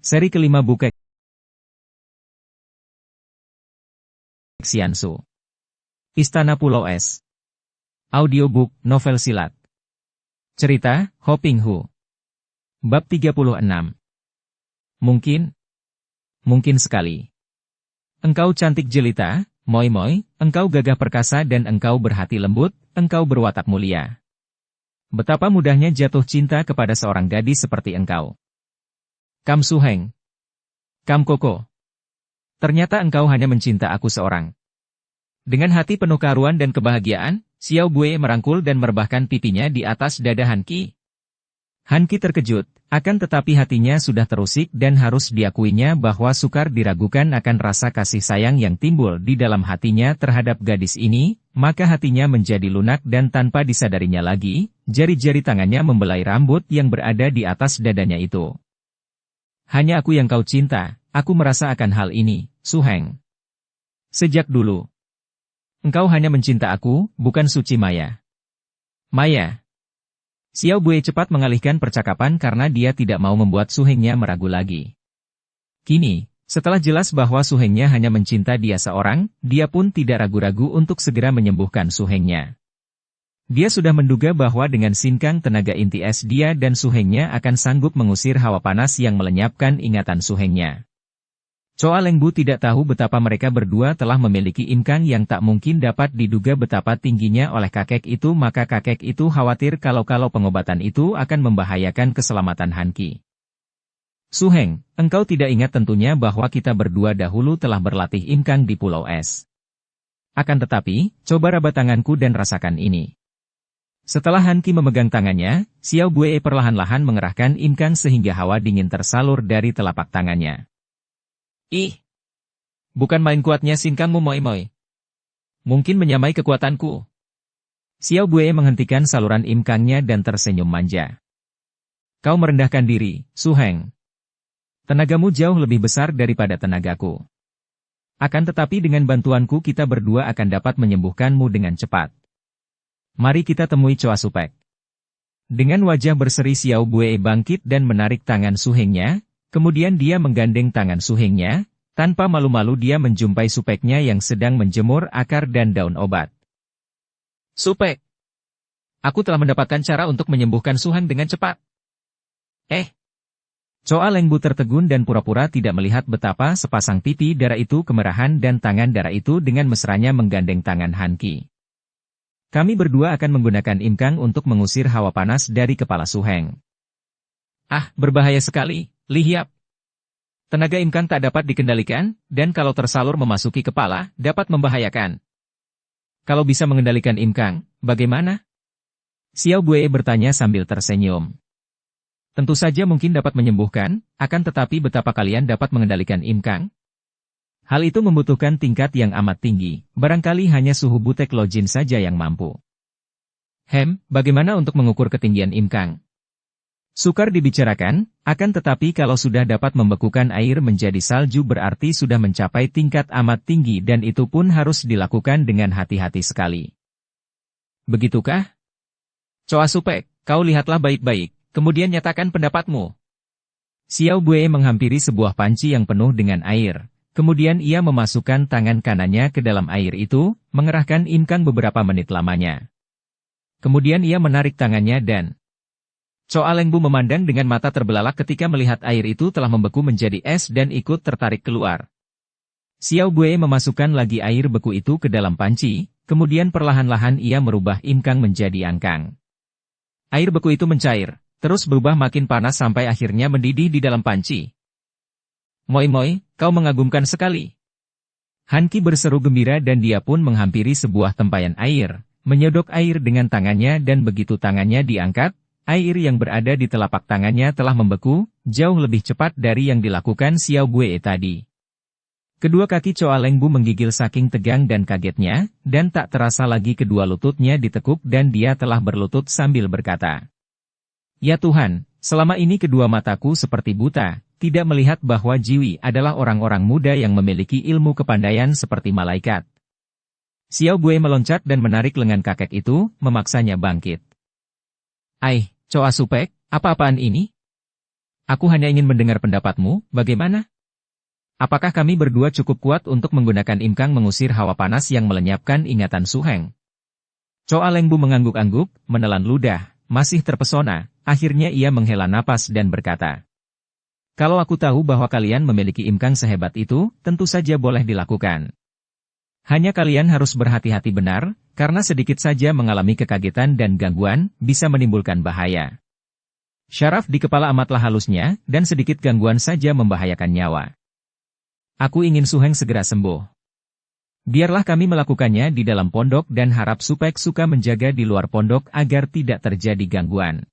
Seri kelima buku Xiansu. Istana Pulau Es. Audiobook, novel silat. Cerita, Ho Ping Hu. Bab 36. Mungkin sekali. Engkau cantik jelita, Moi Moi, engkau gagah perkasa dan engkau berhati lembut, engkau berwatak mulia. Betapa mudahnya jatuh cinta kepada seorang gadis seperti engkau. Kam Su Heng. Kam Koko. Ternyata engkau hanya mencinta aku seorang. Dengan hati penuh keharuan dan kebahagiaan, Xiao Bue merangkul dan merebahkan pipinya di atas dada Han Qi. Han Qi terkejut, akan tetapi hatinya sudah terusik dan harus diakuinya bahwa sukar diragukan akan rasa kasih sayang yang timbul di dalam hatinya terhadap gadis ini, maka hatinya menjadi lunak dan tanpa disadarinya lagi, jari-jari tangannya membelai rambut yang berada di atas dadanya itu. Hanya aku yang kau cinta, aku merasa akan hal ini, Su Heng. Sejak dulu. Engkau hanya mencinta aku, bukan Suci Maya. Maya. Xiao Bue cepat mengalihkan percakapan karena dia tidak mau membuat Su Hengnya meragu lagi. Kini, setelah jelas bahwa Su Hengnya hanya mencinta dia seorang, dia pun tidak ragu-ragu untuk segera menyembuhkan Su Hengnya. Dia sudah menduga bahwa dengan sinkang tenaga inti es dia dan Su Hengnya akan sanggup mengusir hawa panas yang melenyapkan ingatan Su Hengnya. Choa Lengbu tidak tahu betapa mereka berdua telah memiliki imkang yang tak mungkin dapat diduga betapa tingginya oleh kakek itu, maka kakek itu khawatir kalau pengobatan itu akan membahayakan keselamatan Han Qi. Su Heng, engkau tidak ingat tentunya bahwa kita berdua dahulu telah berlatih imkang di Pulau Es. Akan tetapi, coba raba tanganku dan rasakan ini. Setelah Han Qi memegang tangannya, Xiao Bue perlahan-lahan mengerahkan imkang sehingga hawa dingin tersalur dari telapak tangannya. Ih! Bukan main kuatnya sinkangmu Moi Moi. Mungkin menyamai kekuatanku. Xiao Bue menghentikan saluran imkangnya dan tersenyum manja. Kau merendahkan diri, Su Heng. Tenagamu jauh lebih besar daripada tenagaku. Akan tetapi dengan bantuanku kita berdua akan dapat menyembuhkanmu dengan cepat. Mari kita temui Choa Supek. Dengan wajah berseri Xiao Bue bangkit dan menarik tangan Su Hengnya, kemudian dia menggandeng tangan Su Hengnya, tanpa malu-malu dia menjumpai Supeknya yang sedang menjemur akar dan daun obat. Supek! Aku telah mendapatkan cara untuk menyembuhkan Su Heng dengan cepat. Choa Lengbu tertegun dan pura-pura tidak melihat betapa sepasang pipi darah itu kemerahan dan tangan darah itu dengan mesranya menggandeng tangan Han Qi. Kami berdua akan menggunakan imkang untuk mengusir hawa panas dari kepala Su Heng. Ah, berbahaya sekali, Li Hiap. Tenaga imkang tak dapat dikendalikan, dan kalau tersalur memasuki kepala, dapat membahayakan. Kalau bisa mengendalikan imkang, bagaimana? Xiao Bue bertanya sambil tersenyum. Tentu saja mungkin dapat menyembuhkan, akan tetapi betapa kalian dapat mengendalikan imkang? Hal itu membutuhkan tingkat yang amat tinggi, barangkali hanya suhu butek Lojin saja yang mampu. Bagaimana untuk mengukur ketinggian imkang? Sukar dibicarakan, akan tetapi kalau sudah dapat membekukan air menjadi salju berarti sudah mencapai tingkat amat tinggi dan itu pun harus dilakukan dengan hati-hati sekali. Begitukah? Choa Supek, kau lihatlah baik-baik, kemudian nyatakan pendapatmu. Xiao Bue menghampiri sebuah panci yang penuh dengan air. Kemudian ia memasukkan tangan kanannya ke dalam air itu, mengerahkan imkang beberapa menit lamanya. Kemudian ia menarik tangannya dan Choa Lengbu memandang dengan mata terbelalak ketika melihat air itu telah membeku menjadi es dan ikut tertarik keluar. Xiao Bue memasukkan lagi air beku itu ke dalam panci, kemudian perlahan-lahan ia merubah imkang menjadi angkang. Air beku itu mencair, terus berubah makin panas sampai akhirnya mendidih di dalam panci. Moi Moi, kau mengagumkan sekali. Han Qi berseru gembira dan dia pun menghampiri sebuah tempayan air, menyodok air dengan tangannya dan begitu tangannya diangkat, air yang berada di telapak tangannya telah membeku, jauh lebih cepat dari yang dilakukan Xiao Bue tadi. Kedua kaki Choa Lengbu menggigil saking tegang dan kagetnya, dan tak terasa lagi kedua lututnya ditekuk dan dia telah berlutut sambil berkata, "Ya Tuhan, selama ini kedua mataku seperti buta, tidak melihat bahwa Jiwi adalah orang-orang muda yang memiliki ilmu kepandaian seperti malaikat." Xiao Bue meloncat dan menarik lengan kakek itu, memaksanya bangkit. Choa Supek, apa-apaan ini? Aku hanya ingin mendengar pendapatmu, bagaimana? Apakah kami berdua cukup kuat untuk menggunakan imkang mengusir hawa panas yang melenyapkan ingatan Su Heng? Choa Lengbu mengangguk-angguk, menelan ludah, masih terpesona, akhirnya ia menghela napas dan berkata, "Kalau aku tahu bahwa kalian memiliki imkang sehebat itu, tentu saja boleh dilakukan. Hanya kalian harus berhati-hati benar, karena sedikit saja mengalami kekagetan dan gangguan, bisa menimbulkan bahaya. Syaraf di kepala amatlah halusnya, dan sedikit gangguan saja membahayakan nyawa. Aku ingin Su Heng segera sembuh. Biarlah kami melakukannya di dalam pondok dan harap Supek suka menjaga di luar pondok agar tidak terjadi gangguan."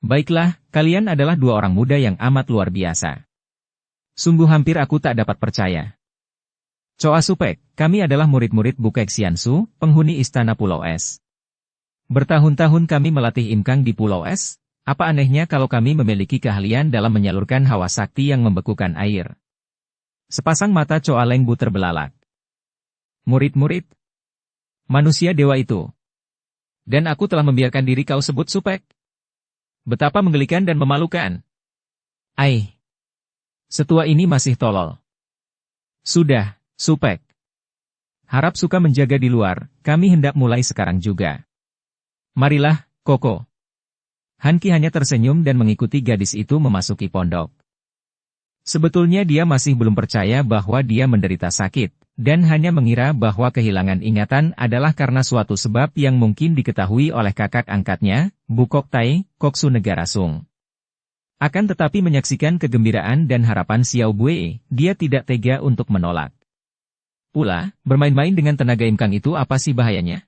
"Baiklah, kalian adalah dua orang muda yang amat luar biasa. Sungguh hampir aku tak dapat percaya. Choa Supek, kami adalah murid-murid Bukek Xiansu, penghuni Istana Pulau Es. Bertahun-tahun kami melatih imkang di Pulau Es, apa anehnya kalau kami memiliki keahlian dalam menyalurkan hawa sakti yang membekukan air?" Sepasang mata Choa Lengbu terbelalak. "Murid-murid? Manusia dewa itu. Dan aku telah membiarkan diri kau sebut Supek? Betapa menggelikan dan memalukan. Ai, setua ini masih tolol. Sudah, Supek. Harap suka menjaga di luar, kami hendak mulai sekarang juga. Marilah, Koko." Hanki hanya tersenyum dan mengikuti gadis itu memasuki pondok. Sebetulnya dia masih belum percaya bahwa dia menderita sakit, dan hanya mengira bahwa kehilangan ingatan adalah karena suatu sebab yang mungkin diketahui oleh kakak angkatnya, Bukok Tai, Koksu Negara Sung. Akan tetapi menyaksikan kegembiraan dan harapan Xiao Bue, dia tidak tega untuk menolak. Pula, bermain-main dengan tenaga imkang itu apa sih bahayanya?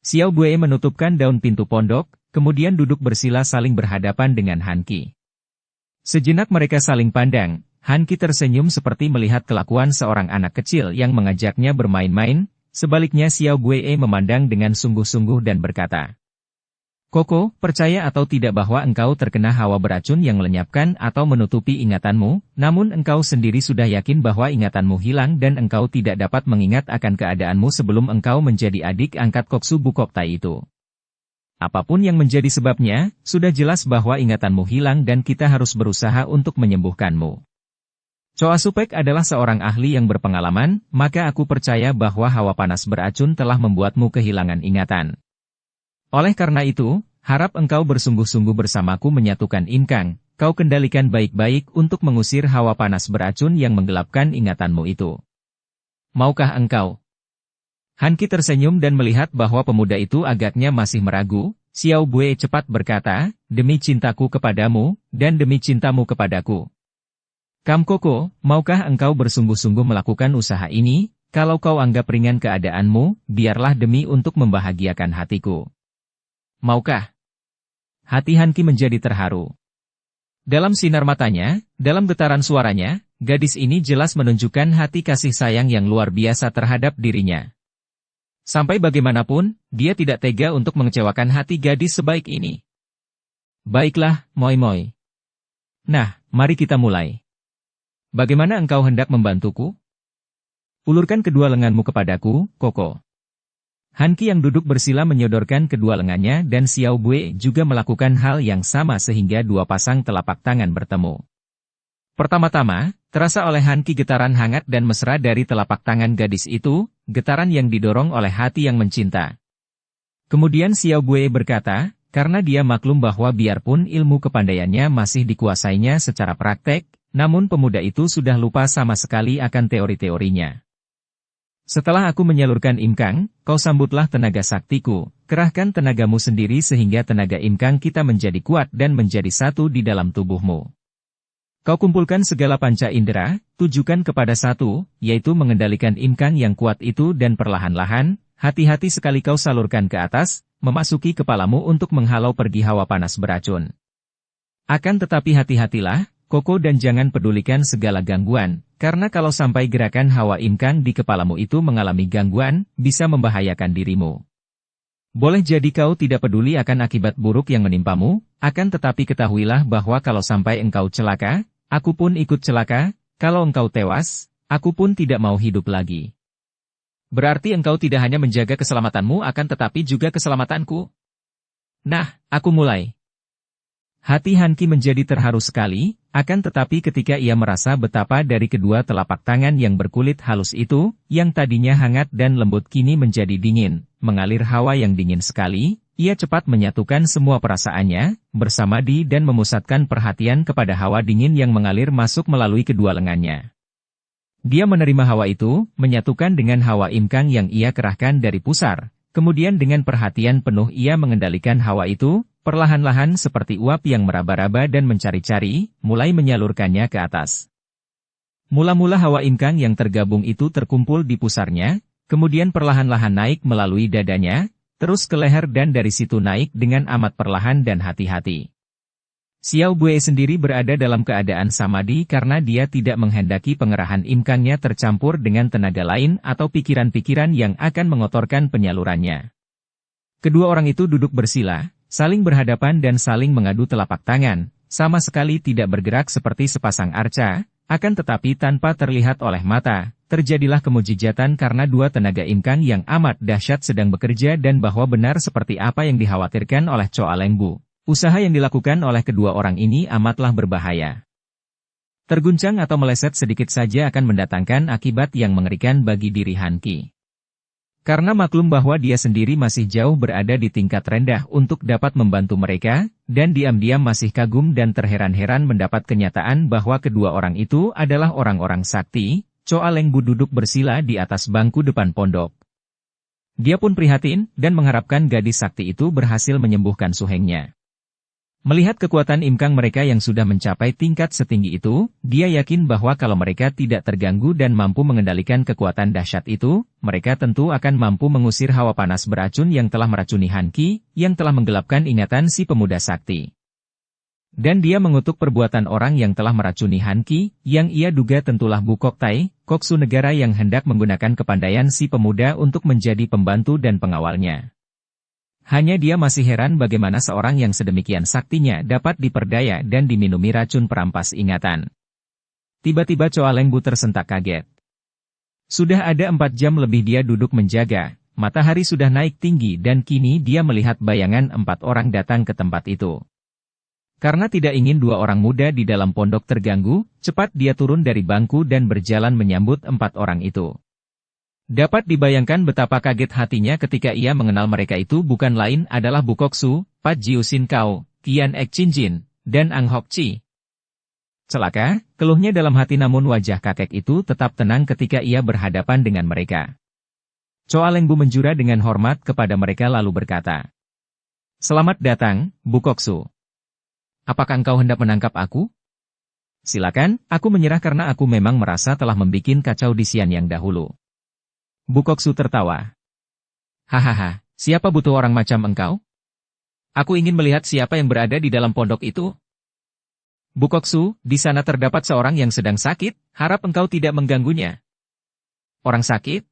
Xiao Bue menutupkan daun pintu pondok, kemudian duduk bersila saling berhadapan dengan Hanki. Sejenak mereka saling pandang, Hanki tersenyum seperti melihat kelakuan seorang anak kecil yang mengajaknya bermain-main, sebaliknya Xiao Bue memandang dengan sungguh-sungguh dan berkata, "Koko, percaya atau tidak bahwa engkau terkena hawa beracun yang melenyapkan atau menutupi ingatanmu, namun engkau sendiri sudah yakin bahwa ingatanmu hilang dan engkau tidak dapat mengingat akan keadaanmu sebelum engkau menjadi adik angkat Koksu Bukok Tai itu. Apapun yang menjadi sebabnya, sudah jelas bahwa ingatanmu hilang dan kita harus berusaha untuk menyembuhkanmu. Choa Supek adalah seorang ahli yang berpengalaman, maka aku percaya bahwa hawa panas beracun telah membuatmu kehilangan ingatan. Oleh karena itu, harap engkau bersungguh-sungguh bersamaku menyatukan imkang, kau kendalikan baik-baik untuk mengusir hawa panas beracun yang menggelapkan ingatanmu itu. Maukah engkau?" Hanki tersenyum dan melihat bahwa pemuda itu agaknya masih meragu. Xiao Bue cepat berkata, "Demi cintaku kepadamu, dan demi cintamu kepadaku. Kam Koko, maukah engkau bersungguh-sungguh melakukan usaha ini? Kalau kau anggap ringan keadaanmu, biarlah demi untuk membahagiakan hatiku. Maukah?" Hati Hanki menjadi terharu. Dalam sinar matanya, dalam getaran suaranya, gadis ini jelas menunjukkan hati kasih sayang yang luar biasa terhadap dirinya. Sampai bagaimanapun, dia tidak tega untuk mengecewakan hati gadis sebaik ini. "Baiklah, Moi Moi. Nah, mari kita mulai. Bagaimana engkau hendak membantuku? Ulurkan kedua lenganmu kepadaku, Koko." Hanki yang duduk bersila menyodorkan kedua lengannya dan Xiao Bue juga melakukan hal yang sama sehingga dua pasang telapak tangan bertemu. Pertama-tama, terasa oleh Hanki getaran hangat dan mesra dari telapak tangan gadis itu, getaran yang didorong oleh hati yang mencinta. Kemudian Xiao Bue berkata, karena dia maklum bahwa biarpun ilmu kepandaiannya masih dikuasainya secara praktek, namun pemuda itu sudah lupa sama sekali akan teori-teorinya. "Setelah aku menyalurkan imkang, kau sambutlah tenaga saktiku, kerahkan tenagamu sendiri sehingga tenaga imkang kita menjadi kuat dan menjadi satu di dalam tubuhmu. Kau kumpulkan segala panca indera, tujukan kepada satu, yaitu mengendalikan imkang yang kuat itu dan perlahan-lahan, hati-hati sekali kau salurkan ke atas, memasuki kepalamu untuk menghalau pergi hawa panas beracun. Akan tetapi hati-hatilah, Koko dan jangan pedulikan segala gangguan, karena kalau sampai gerakan hawa imkang di kepalamu itu mengalami gangguan, bisa membahayakan dirimu. Boleh jadi kau tidak peduli akan akibat buruk yang menimpamu, akan tetapi ketahuilah bahwa kalau sampai engkau celaka, aku pun ikut celaka, kalau engkau tewas, aku pun tidak mau hidup lagi. Berarti engkau tidak hanya menjaga keselamatanmu akan tetapi juga keselamatanku. Nah, aku mulai." Hati Han Qi menjadi terharu sekali, akan tetapi ketika ia merasa betapa dari kedua telapak tangan yang berkulit halus itu, yang tadinya hangat dan lembut kini menjadi dingin, mengalir hawa yang dingin sekali, ia cepat menyatukan semua perasaannya, bersamadi dan memusatkan perhatian kepada hawa dingin yang mengalir masuk melalui kedua lengannya. Dia menerima hawa itu, menyatukan dengan hawa imkang yang ia kerahkan dari pusar, kemudian dengan perhatian penuh ia mengendalikan hawa itu, perlahan-lahan seperti uap yang meraba-raba dan mencari-cari, mulai menyalurkannya ke atas. Mula-mula hawa imkang yang tergabung itu terkumpul di pusarnya, kemudian perlahan-lahan naik melalui dadanya, terus ke leher dan dari situ naik dengan amat perlahan dan hati-hati. Xiao Bue sendiri berada dalam keadaan samadi karena dia tidak menghendaki pengerahan imkangnya tercampur dengan tenaga lain atau pikiran-pikiran yang akan mengotorkan penyalurannya. Kedua orang itu duduk bersila, saling berhadapan dan saling mengadu telapak tangan, sama sekali tidak bergerak seperti sepasang arca, akan tetapi tanpa terlihat oleh mata, terjadilah kemujizatan karena dua tenaga imkang yang amat dahsyat sedang bekerja dan bahwa benar seperti apa yang dikhawatirkan oleh Choa Leng Bu. Usaha yang dilakukan oleh kedua orang ini amatlah berbahaya. Terguncang atau meleset sedikit saja akan mendatangkan akibat yang mengerikan bagi diri Han Qi. Karena maklum bahwa dia sendiri masih jauh berada di tingkat rendah untuk dapat membantu mereka, dan diam-diam masih kagum dan terheran-heran mendapat kenyataan bahwa kedua orang itu adalah orang-orang sakti, Choa Leng Bu duduk bersila di atas bangku depan pondok. Dia pun prihatin dan mengharapkan gadis sakti itu berhasil menyembuhkan suhengnya. Melihat kekuatan imkang mereka yang sudah mencapai tingkat setinggi itu, dia yakin bahwa kalau mereka tidak terganggu dan mampu mengendalikan kekuatan dahsyat itu, mereka tentu akan mampu mengusir hawa panas beracun yang telah meracuni Han Qi, yang telah menggelapkan ingatan si pemuda sakti. Dan dia mengutuk perbuatan orang yang telah meracuni Han Qi, yang ia duga tentulah Bu Kok Tai, koksu negara yang hendak menggunakan kepandaian si pemuda untuk menjadi pembantu dan pengawalnya. Hanya dia masih heran bagaimana seorang yang sedemikian saktinya dapat diperdaya dan diminumi racun perampas ingatan. Tiba-tiba Choa Leng Bu tersentak kaget. Sudah ada 4 jam lebih dia duduk menjaga, matahari sudah naik tinggi dan kini dia melihat bayangan 4 orang datang ke tempat itu. Karena tidak ingin 2 orang muda di dalam pondok terganggu, cepat dia turun dari bangku dan berjalan menyambut 4 orang itu. Dapat dibayangkan betapa kaget hatinya ketika ia mengenal mereka itu bukan lain adalah Bu Koksu, Pat Jiu Sin Kao, Qian Ek Chin Jin, dan Ang Hok Chi. Celaka, keluhnya dalam hati namun wajah kakek itu tetap tenang ketika ia berhadapan dengan mereka. Choa Leng Bu menjura dengan hormat kepada mereka lalu berkata, "Selamat datang, Bu Koksu. Apakah engkau hendak menangkap aku? Silakan, aku menyerah karena aku memang merasa telah membuat kacau di Xian yang dahulu." Bu Koksu tertawa. "Hahaha, siapa butuh orang macam engkau? Aku ingin melihat siapa yang berada di dalam pondok itu." "Bu Koksu, di sana terdapat seorang yang sedang sakit, harap engkau tidak mengganggunya." "Orang sakit?"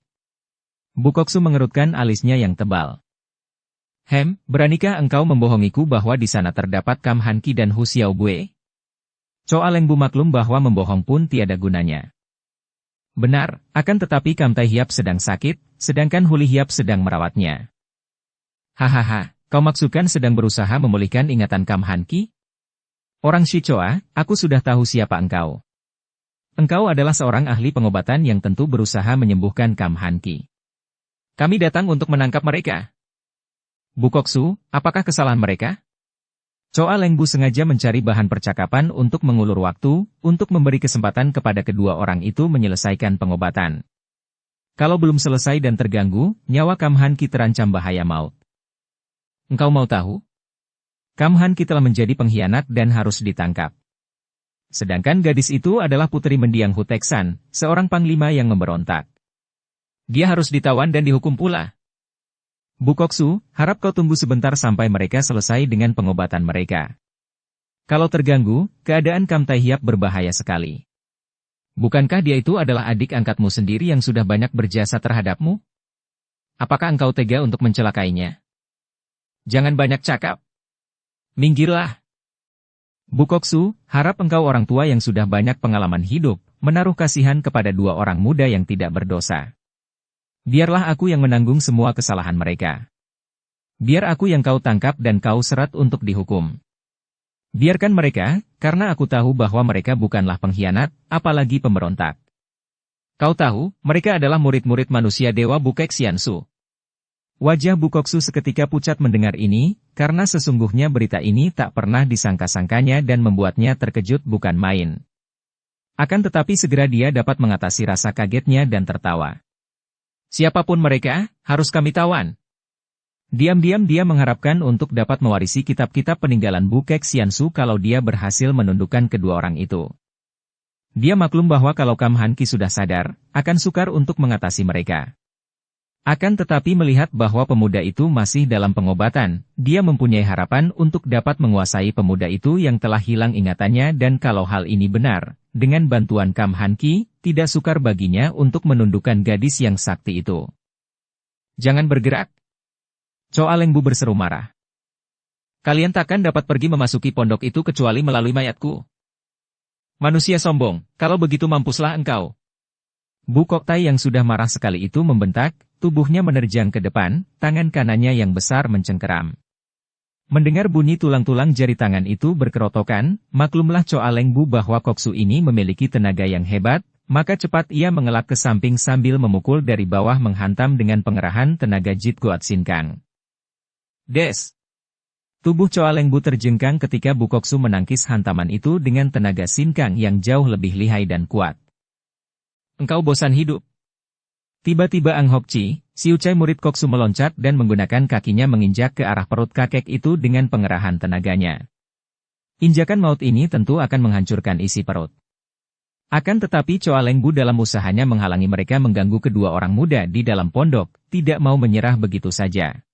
Bu Koksu mengerutkan alisnya yang tebal. Beranikah engkau membohongiku bahwa di sana terdapat Kam Han Qi dan Hu Xiao Bue?" Choa Leng Bu maklum bahwa membohong pun tiada gunanya. "Benar, akan tetapi Kam Tai Hiap sedang sakit, sedangkan Huli Hiap sedang merawatnya." "Hahaha, kau maksudkan sedang berusaha memulihkan ingatan Kam Han Qi? Orang Shichoa, aku sudah tahu siapa engkau. Engkau adalah seorang ahli pengobatan yang tentu berusaha menyembuhkan Kam Han Qi. Kami datang untuk menangkap mereka." "Bu Koksu, apakah kesalahan mereka?" Choa Leng Bu sengaja mencari bahan percakapan untuk mengulur waktu, untuk memberi kesempatan kepada kedua orang itu menyelesaikan pengobatan. Kalau belum selesai dan terganggu, nyawa Kam Han Qi terancam bahaya maut. "Engkau mau tahu? Kam Han Qi telah menjadi pengkhianat dan harus ditangkap. Sedangkan gadis itu adalah putri mendiang Hu Teksan, seorang panglima yang memberontak. Dia harus ditawan dan dihukum pula. Bu Koksu, harap kau tunggu sebentar sampai mereka selesai dengan pengobatan mereka. Kalau terganggu, keadaan Kam Tai Hiap berbahaya sekali. Bukankah dia itu adalah adik angkatmu sendiri yang sudah banyak berjasa terhadapmu? Apakah engkau tega untuk mencelakainya? Jangan banyak cakap. Minggirlah." "Bu Koksu, harap engkau orang tua yang sudah banyak pengalaman hidup, menaruh kasihan kepada 2 orang muda yang tidak berdosa. Biarlah aku yang menanggung semua kesalahan mereka. Biar aku yang kau tangkap dan kau serat untuk dihukum. Biarkan mereka, karena aku tahu bahwa mereka bukanlah pengkhianat, apalagi pemberontak. Kau tahu, mereka adalah murid-murid manusia Dewa Bukek Xiansu. Wajah Bukoksu seketika pucat mendengar ini, karena sesungguhnya berita ini tak pernah disangka-sangkanya dan membuatnya terkejut bukan main. Akan tetapi segera dia dapat mengatasi rasa kagetnya dan tertawa. Siapapun mereka, harus kami tawan. Diam-diam dia mengharapkan untuk dapat mewarisi kitab-kitab peninggalan Bukek Xiansu kalau dia berhasil menundukkan kedua orang itu. Dia maklum bahwa kalau Kam Han Ki sudah sadar, akan sukar untuk mengatasi mereka. Akan tetapi melihat bahwa pemuda itu masih dalam pengobatan, dia mempunyai harapan untuk dapat menguasai pemuda itu yang telah hilang ingatannya dan kalau hal ini benar, dengan bantuan Kam Han Ki, tidak sukar baginya untuk menundukkan gadis yang sakti itu. Jangan bergerak. Choa Leng Bu berseru marah. Kalian takkan dapat pergi memasuki pondok itu kecuali melalui mayatku. Manusia sombong, kalau begitu mampuslah engkau. Bu Kok Tai yang sudah marah sekali itu membentak, tubuhnya menerjang ke depan, tangan kanannya yang besar mencengkeram. Mendengar bunyi tulang-tulang jari tangan itu berkerotokan, maklumlah Choa Leng Bu bahwa Koksu ini memiliki tenaga yang hebat, maka cepat ia mengelak ke samping sambil memukul dari bawah menghantam dengan pengerahan tenaga Jit Goat Sin Kang. Des! Tubuh Choa Leng Bu terjengkang ketika Bu Koksu menangkis hantaman itu dengan tenaga Sin Kang yang jauh lebih lihai dan kuat. Engkau bosan hidup. Tiba-tiba Ang Hok Chi, si Ucai murid Koksu meloncat dan menggunakan kakinya menginjak ke arah perut kakek itu dengan pengerahan tenaganya. Injakan maut ini tentu akan menghancurkan isi perut. Akan tetapi Choa Leng Bu dalam usahanya menghalangi mereka mengganggu kedua orang muda di dalam pondok, tidak mau menyerah begitu saja.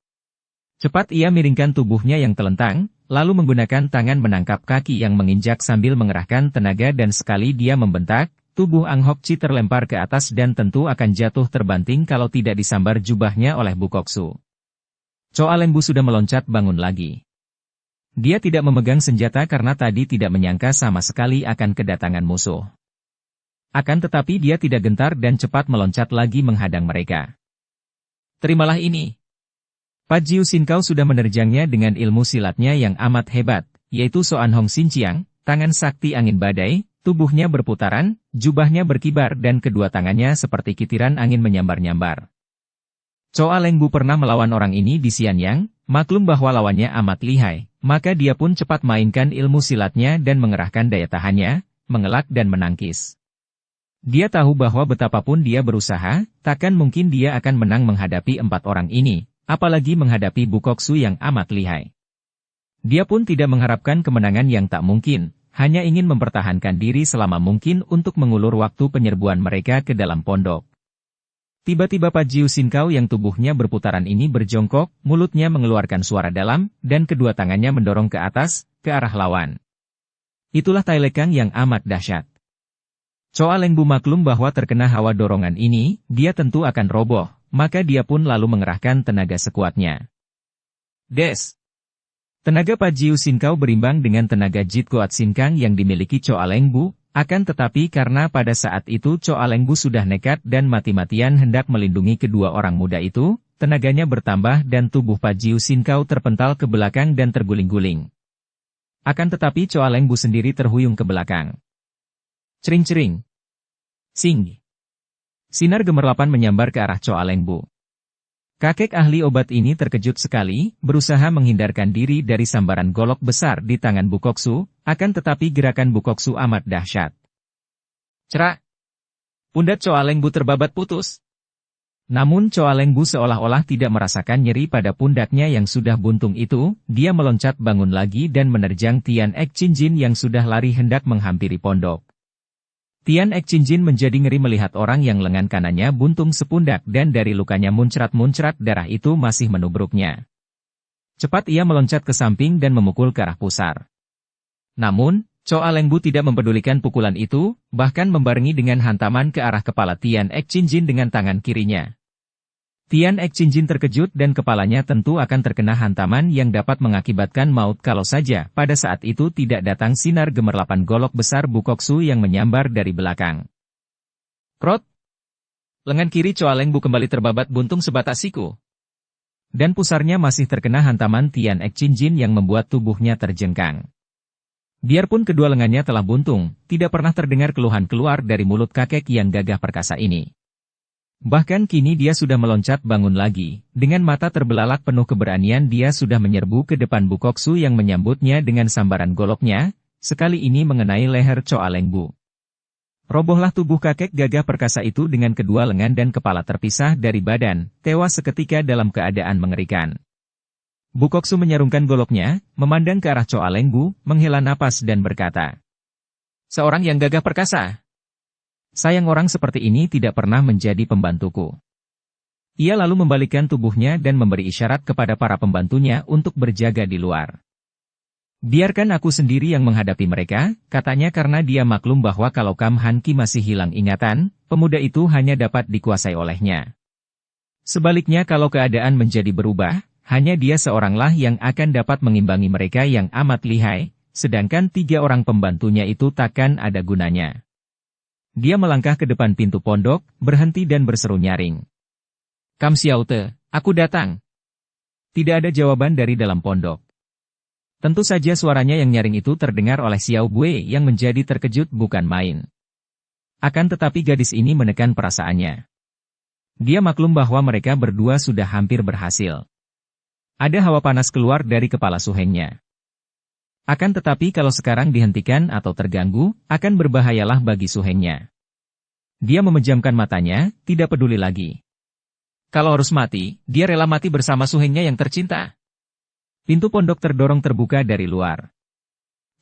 Cepat ia miringkan tubuhnya yang telentang, lalu menggunakan tangan menangkap kaki yang menginjak sambil mengerahkan tenaga dan sekali dia membentak, tubuh Ang Hok Chi terlempar ke atas dan tentu akan jatuh terbanting kalau tidak disambar jubahnya oleh Bu Koksu. Choa Leng Bu sudah meloncat bangun lagi. Dia tidak memegang senjata karena tadi tidak menyangka sama sekali akan kedatangan musuh. Akan tetapi dia tidak gentar dan cepat meloncat lagi menghadang mereka. Terimalah ini. Pat Jiu Sin Kau sudah menerjangnya dengan ilmu silatnya yang amat hebat, yaitu Soan Hong Sin Chiang, tangan sakti angin badai, tubuhnya berputaran, jubahnya berkibar dan kedua tangannya seperti kitiran angin menyambar-nyambar. Choa Leng Bu pernah melawan orang ini di Xianyang, maklum bahwa lawannya amat lihai, maka dia pun cepat mainkan ilmu silatnya dan mengerahkan daya tahannya, mengelak dan menangkis. Dia tahu bahwa betapapun dia berusaha, takkan mungkin dia akan menang menghadapi empat orang ini. Apalagi menghadapi Bu Koksu yang amat lihai. Dia pun tidak mengharapkan kemenangan yang tak mungkin, hanya ingin mempertahankan diri selama mungkin untuk mengulur waktu penyerbuan mereka ke dalam pondok. Tiba-tiba Pat Jiu Sin Kau yang tubuhnya berputaran ini berjongkok, mulutnya mengeluarkan suara dalam, dan kedua tangannya mendorong ke atas, ke arah lawan. Itulah Tai Lekang yang amat dahsyat. Choa Leng Bu maklum bahwa terkena hawa dorongan ini, dia tentu akan roboh. Maka dia pun lalu mengerahkan tenaga sekuatnya. Des! Tenaga Pat Jiu Sin Kau berimbang dengan tenaga Jit Goat Sin Kang yang dimiliki Choa Leng Bu, akan tetapi karena pada saat itu Choa Leng Bu sudah nekat dan mati-matian hendak melindungi kedua orang muda itu, tenaganya bertambah dan tubuh Pat Jiu Sin Kau terpental ke belakang dan terguling-guling. Akan tetapi Choa Leng Bu sendiri terhuyung ke belakang. Cering-cering. Sing! Sinar gemerlapan menyambar ke arah Choa Leng Bu. Kakek ahli obat ini terkejut sekali, berusaha menghindarkan diri dari sambaran golok besar di tangan Bu Koksu, akan tetapi gerakan Bu Koksu amat dahsyat. Cerak! Pundak Choa Leng Bu terbabat putus. Namun Choa Leng Bu seolah-olah tidak merasakan nyeri pada pundaknya yang sudah buntung itu, dia meloncat bangun lagi dan menerjang Tian Ek Chin Jin yang sudah lari hendak menghampiri pondok. Tian Ek Chin Jin menjadi ngeri melihat orang yang lengan kanannya buntung sepundak dan dari lukanya muncrat-muncrat darah itu masih menubruknya. Cepat ia meloncat ke samping dan memukul ke arah pusar. Namun, Choa Leng Bu tidak mempedulikan pukulan itu, bahkan membarengi dengan hantaman ke arah kepala Tian Ek Chin Jin dengan tangan kirinya. Tian Ek Chin Jin terkejut dan kepalanya tentu akan terkena hantaman yang dapat mengakibatkan maut kalau saja pada saat itu tidak datang sinar gemerlapan golok besar Bu Koksu yang menyambar dari belakang. Krot! Lengan kiri Choa Leng Bu kembali terbabat buntung sebatas siku. Dan pusarnya masih terkena hantaman Tian Ek Chin Jin yang membuat tubuhnya terjengkang. Biarpun kedua lengannya telah buntung, tidak pernah terdengar keluhan keluar dari mulut kakek yang gagah perkasa ini. Bahkan kini dia sudah meloncat bangun lagi, dengan mata terbelalak penuh keberanian dia sudah menyerbu ke depan Bukoksu yang menyambutnya dengan sambaran goloknya, sekali ini mengenai leher Choa Lengbu. Robohlah tubuh kakek gagah perkasa itu dengan kedua lengan dan kepala terpisah dari badan, tewas seketika dalam keadaan mengerikan. Bukoksu menyarungkan goloknya, memandang ke arah Choa Lengbu, menghela napas dan berkata, "Seorang yang gagah perkasa. Sayang orang seperti ini tidak pernah menjadi pembantuku." Ia lalu membalikkan tubuhnya dan memberi isyarat kepada para pembantunya untuk berjaga di luar. "Biarkan aku sendiri yang menghadapi mereka," katanya karena dia maklum bahwa kalau Kam Han Ki masih hilang ingatan, pemuda itu hanya dapat dikuasai olehnya. Sebaliknya kalau keadaan menjadi berubah, hanya dia seoranglah yang akan dapat mengimbangi mereka yang amat lihai, sedangkan 3 orang pembantunya itu takkan ada gunanya. Dia melangkah ke depan pintu pondok, berhenti dan berseru nyaring. "Kam Xiaote, aku datang." Tidak ada jawaban dari dalam pondok. Tentu saja suaranya yang nyaring itu terdengar oleh Xiao Bue yang menjadi terkejut bukan main. Akan tetapi gadis ini menekan perasaannya. Dia maklum bahwa mereka berdua sudah hampir berhasil. Ada hawa panas keluar dari kepala suhengnya. Akan tetapi kalau sekarang dihentikan atau terganggu, akan berbahayalah bagi suhengnya. Dia memejamkan matanya, tidak peduli lagi. Kalau harus mati, dia rela mati bersama suhengnya yang tercinta. Pintu pondok terdorong terbuka dari luar.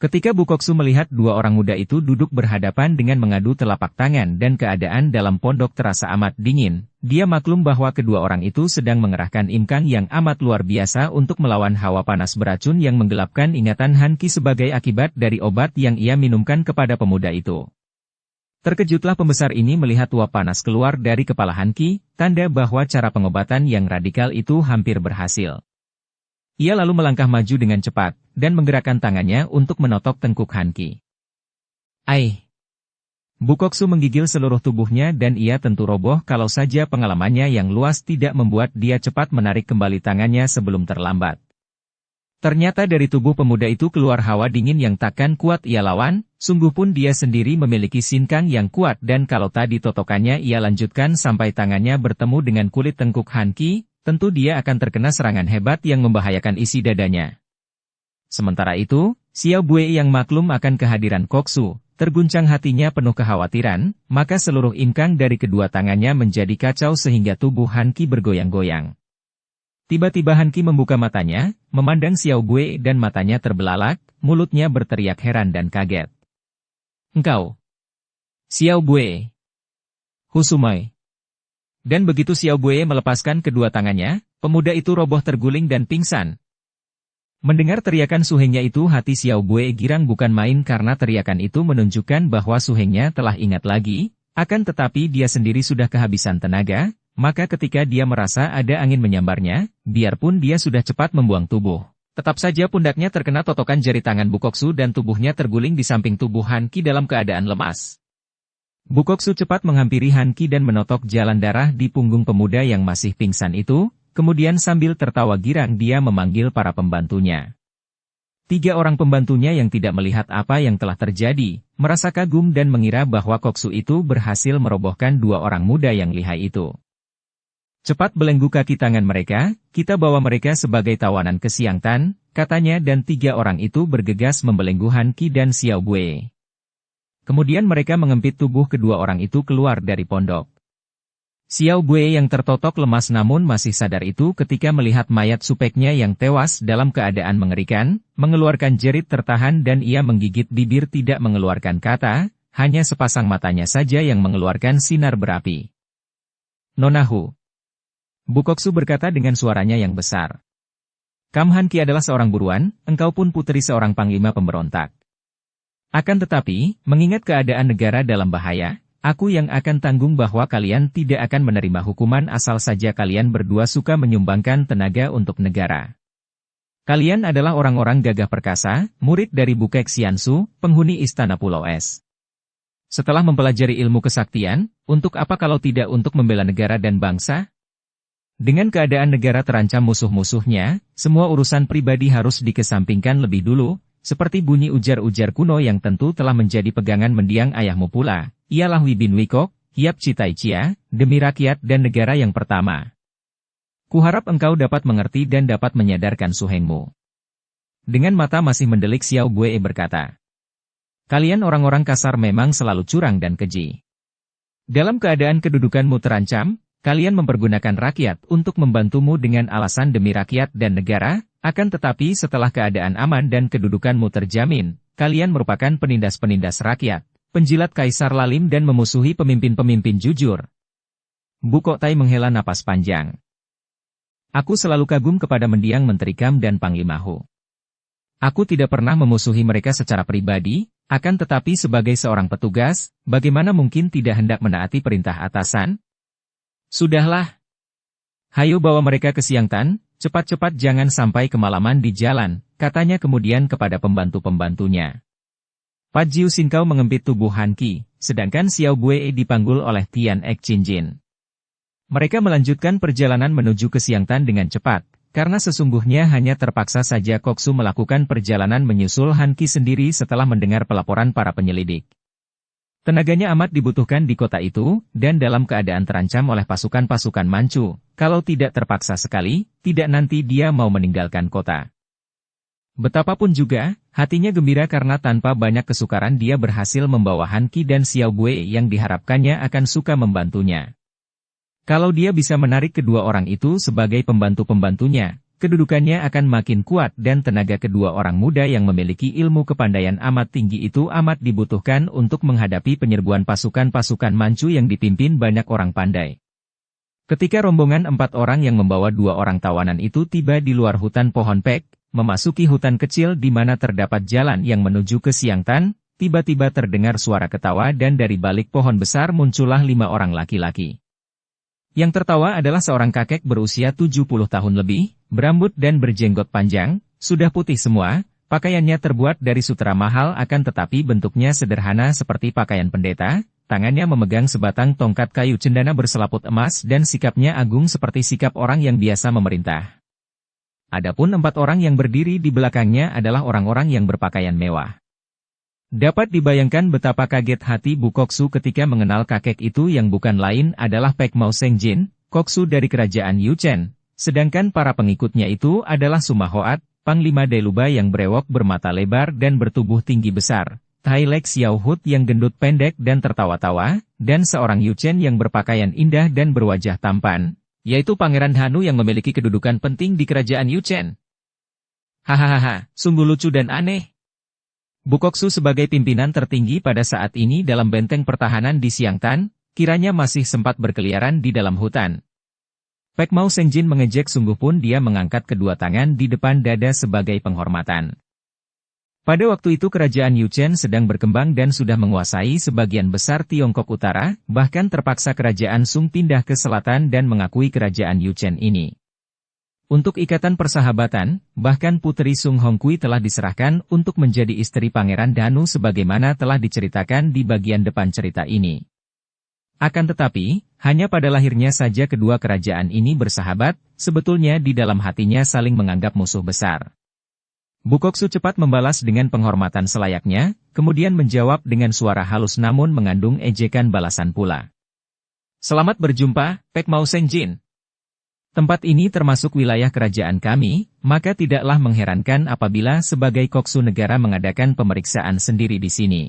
Ketika Bukoksu melihat 2 orang muda itu duduk berhadapan dengan mengadu telapak tangan dan keadaan dalam pondok terasa amat dingin, dia maklum bahwa kedua orang itu sedang mengerahkan imkang yang amat luar biasa untuk melawan hawa panas beracun yang menggelapkan ingatan Han Ki sebagai akibat dari obat yang ia minumkan kepada pemuda itu. Terkejutlah pembesar ini melihat uap panas keluar dari kepala Han Ki, tanda bahwa cara pengobatan yang radikal itu hampir berhasil. Ia lalu melangkah maju dengan cepat, dan menggerakkan tangannya untuk menotok tengkuk Han Ki. "Ai!" Bukoksu menggigil seluruh tubuhnya dan ia tentu roboh kalau saja pengalamannya yang luas tidak membuat dia cepat menarik kembali tangannya sebelum terlambat. Ternyata dari tubuh pemuda itu keluar hawa dingin yang takkan kuat ia lawan, sungguh pun dia sendiri memiliki sinkang yang kuat dan kalau tadi totokannya ia lanjutkan sampai tangannya bertemu dengan kulit tengkuk Han Ki, tentu dia akan terkena serangan hebat yang membahayakan isi dadanya. Sementara itu, Xiao Bue yang maklum akan kehadiran Koksu, terguncang hatinya penuh kekhawatiran, maka seluruh imkang dari kedua tangannya menjadi kacau sehingga tubuh Han Ki bergoyang-goyang. Tiba-tiba Han Ki membuka matanya, memandang Xiao Bue dan matanya terbelalak, mulutnya berteriak heran dan kaget. "Engkau! Xiao Bue! Husumai!" Dan begitu Xiao Bue melepaskan kedua tangannya, pemuda itu roboh terguling dan pingsan. Mendengar teriakan suhengnya itu hati Xiao Bue girang bukan main karena teriakan itu menunjukkan bahwa suhengnya telah ingat lagi, akan tetapi dia sendiri sudah kehabisan tenaga, maka ketika dia merasa ada angin menyambarnya, biarpun dia sudah cepat membuang tubuh, tetap saja pundaknya terkena totokan jari tangan Bukoksu dan tubuhnya terguling di samping tubuh Han Ki dalam keadaan lemas. Bukoksu cepat menghampiri Han Ki dan menotok jalan darah di punggung pemuda yang masih pingsan itu, kemudian sambil tertawa girang dia memanggil para pembantunya. 3 orang pembantunya yang tidak melihat apa yang telah terjadi, merasa kagum dan mengira bahwa Koksu itu berhasil merobohkan 2 orang muda yang lihai itu. "Cepat belenggu kaki tangan mereka, kita bawa mereka sebagai tawanan ke Siang Tan," katanya dan 3 orang itu bergegas membelenggu Han Ki dan Xiao Bue. Kemudian mereka mengempit tubuh kedua orang itu keluar dari pondok. Xiao Bue yang tertotok lemas namun masih sadar itu ketika melihat mayat supeknya yang tewas dalam keadaan mengerikan, mengeluarkan jerit tertahan dan ia menggigit bibir tidak mengeluarkan kata, hanya sepasang matanya saja yang mengeluarkan sinar berapi. "Nonahu!" Bukoksu berkata dengan suaranya yang besar. "Kam Han Ki adalah seorang buruan, engkau pun putri seorang panglima pemberontak. Akan tetapi, mengingat keadaan negara dalam bahaya, aku yang akan tanggung bahwa kalian tidak akan menerima hukuman asal saja kalian berdua suka menyumbangkan tenaga untuk negara. Kalian adalah orang-orang gagah perkasa, murid dari Bukek Xiansu, penghuni Istana Pulau Es. Setelah mempelajari ilmu kesaktian, untuk apa kalau tidak untuk membela negara dan bangsa? Dengan keadaan negara terancam musuh-musuhnya, semua urusan pribadi harus dikesampingkan lebih dulu, seperti bunyi ujar-ujar kuno yang tentu telah menjadi pegangan mendiang ayahmu pula, ialah Wi Bin Wikok, Hiap Citai Cia, demi rakyat dan negara yang pertama. Kuharap engkau dapat mengerti dan dapat menyadarkan suhengmu. Dengan mata masih mendelik Xiao Bue berkata, kalian orang-orang kasar memang selalu curang dan keji. Dalam keadaan kedudukanmu terancam, kalian mempergunakan rakyat untuk membantumu dengan alasan demi rakyat dan negara, akan tetapi setelah keadaan aman dan kedudukanmu terjamin, kalian merupakan penindas-penindas rakyat, penjilat kaisar lalim dan memusuhi pemimpin-pemimpin jujur. Bu Kok Tai menghela napas panjang. Aku selalu kagum kepada mendiang Menteri Kam dan Panglima Hu. Aku tidak pernah memusuhi mereka secara pribadi, akan tetapi sebagai seorang petugas, bagaimana mungkin tidak hendak menaati perintah atasan? Sudahlah. Hayo bawa mereka ke Xiangtan, cepat-cepat jangan sampai kemalaman di jalan, katanya kemudian kepada pembantu-pembantunya. Pat Jiu Sinkau mengempit tubuh Han Qi, sedangkan Xiao Bue dipanggul oleh Tian Ek Chin Jin. Mereka melanjutkan perjalanan menuju ke Xiangtan dengan cepat, karena sesungguhnya hanya terpaksa saja Koksu melakukan perjalanan menyusul Han Qi sendiri setelah mendengar pelaporan para penyelidik. Tenaganya amat dibutuhkan di kota itu, dan dalam keadaan terancam oleh pasukan-pasukan Manchu, kalau tidak terpaksa sekali, tidak nanti dia mau meninggalkan kota. Betapapun juga, hatinya gembira karena tanpa banyak kesukaran dia berhasil membawa Han Qi dan Xiao Bue yang diharapkannya akan suka membantunya. Kalau dia bisa menarik kedua orang itu sebagai pembantu-pembantunya, kedudukannya akan makin kuat dan tenaga kedua orang muda yang memiliki ilmu kepandaian amat tinggi itu amat dibutuhkan untuk menghadapi penyerbuan pasukan-pasukan Manchu yang dipimpin banyak orang pandai. Ketika rombongan 4 orang yang membawa 2 orang tawanan itu tiba di luar hutan pohon pek, memasuki hutan kecil di mana terdapat jalan yang menuju ke Xiangtan, tiba-tiba terdengar suara ketawa dan dari balik pohon besar muncullah 5 orang laki-laki. Yang tertawa adalah seorang kakek berusia 70 tahun lebih, berambut dan berjenggot panjang, sudah putih semua, pakaiannya terbuat dari sutera mahal akan tetapi bentuknya sederhana seperti pakaian pendeta, tangannya memegang sebatang tongkat kayu cendana berselaput emas dan sikapnya agung seperti sikap orang yang biasa memerintah. Adapun 4 orang yang berdiri di belakangnya adalah orang-orang yang berpakaian mewah. Dapat dibayangkan betapa kaget hati Bu Koksu ketika mengenal kakek itu yang bukan lain adalah Pek Mao Sengjin, Koksu dari kerajaan Yuchen, sedangkan para pengikutnya itu adalah Suma Hoat, Panglima Deluba yang brewok bermata lebar dan bertubuh tinggi besar, Tai Lek Xiao Hut yang gendut pendek dan tertawa-tawa, dan seorang Yuchen yang berpakaian indah dan berwajah tampan, yaitu Pangeran Hanu yang memiliki kedudukan penting di kerajaan Yuchen. Hahaha, sungguh lucu dan aneh. Bu Koksu sebagai pimpinan tertinggi pada saat ini dalam benteng pertahanan di Xiangtan, kiranya masih sempat berkeliaran di dalam hutan. Pek Mao Sengjin mengejek sungguh pun dia mengangkat kedua tangan di depan dada sebagai penghormatan. Pada waktu itu kerajaan Yuchen sedang berkembang dan sudah menguasai sebagian besar Tiongkok Utara, bahkan terpaksa kerajaan Sung pindah ke selatan dan mengakui kerajaan Yuchen ini. Untuk ikatan persahabatan, bahkan Putri Sung Hongkui telah diserahkan untuk menjadi istri Pangeran Danu sebagaimana telah diceritakan di bagian depan cerita ini. Akan tetapi, hanya pada lahirnya saja kedua kerajaan ini bersahabat, sebetulnya di dalam hatinya saling menganggap musuh besar. Bu Koksu cepat membalas dengan penghormatan selayaknya, kemudian menjawab dengan suara halus namun mengandung ejekan balasan pula. Selamat berjumpa, Pek Mao Sengjin. Tempat ini termasuk wilayah kerajaan kami, maka tidaklah mengherankan apabila sebagai Koksu negara mengadakan pemeriksaan sendiri di sini.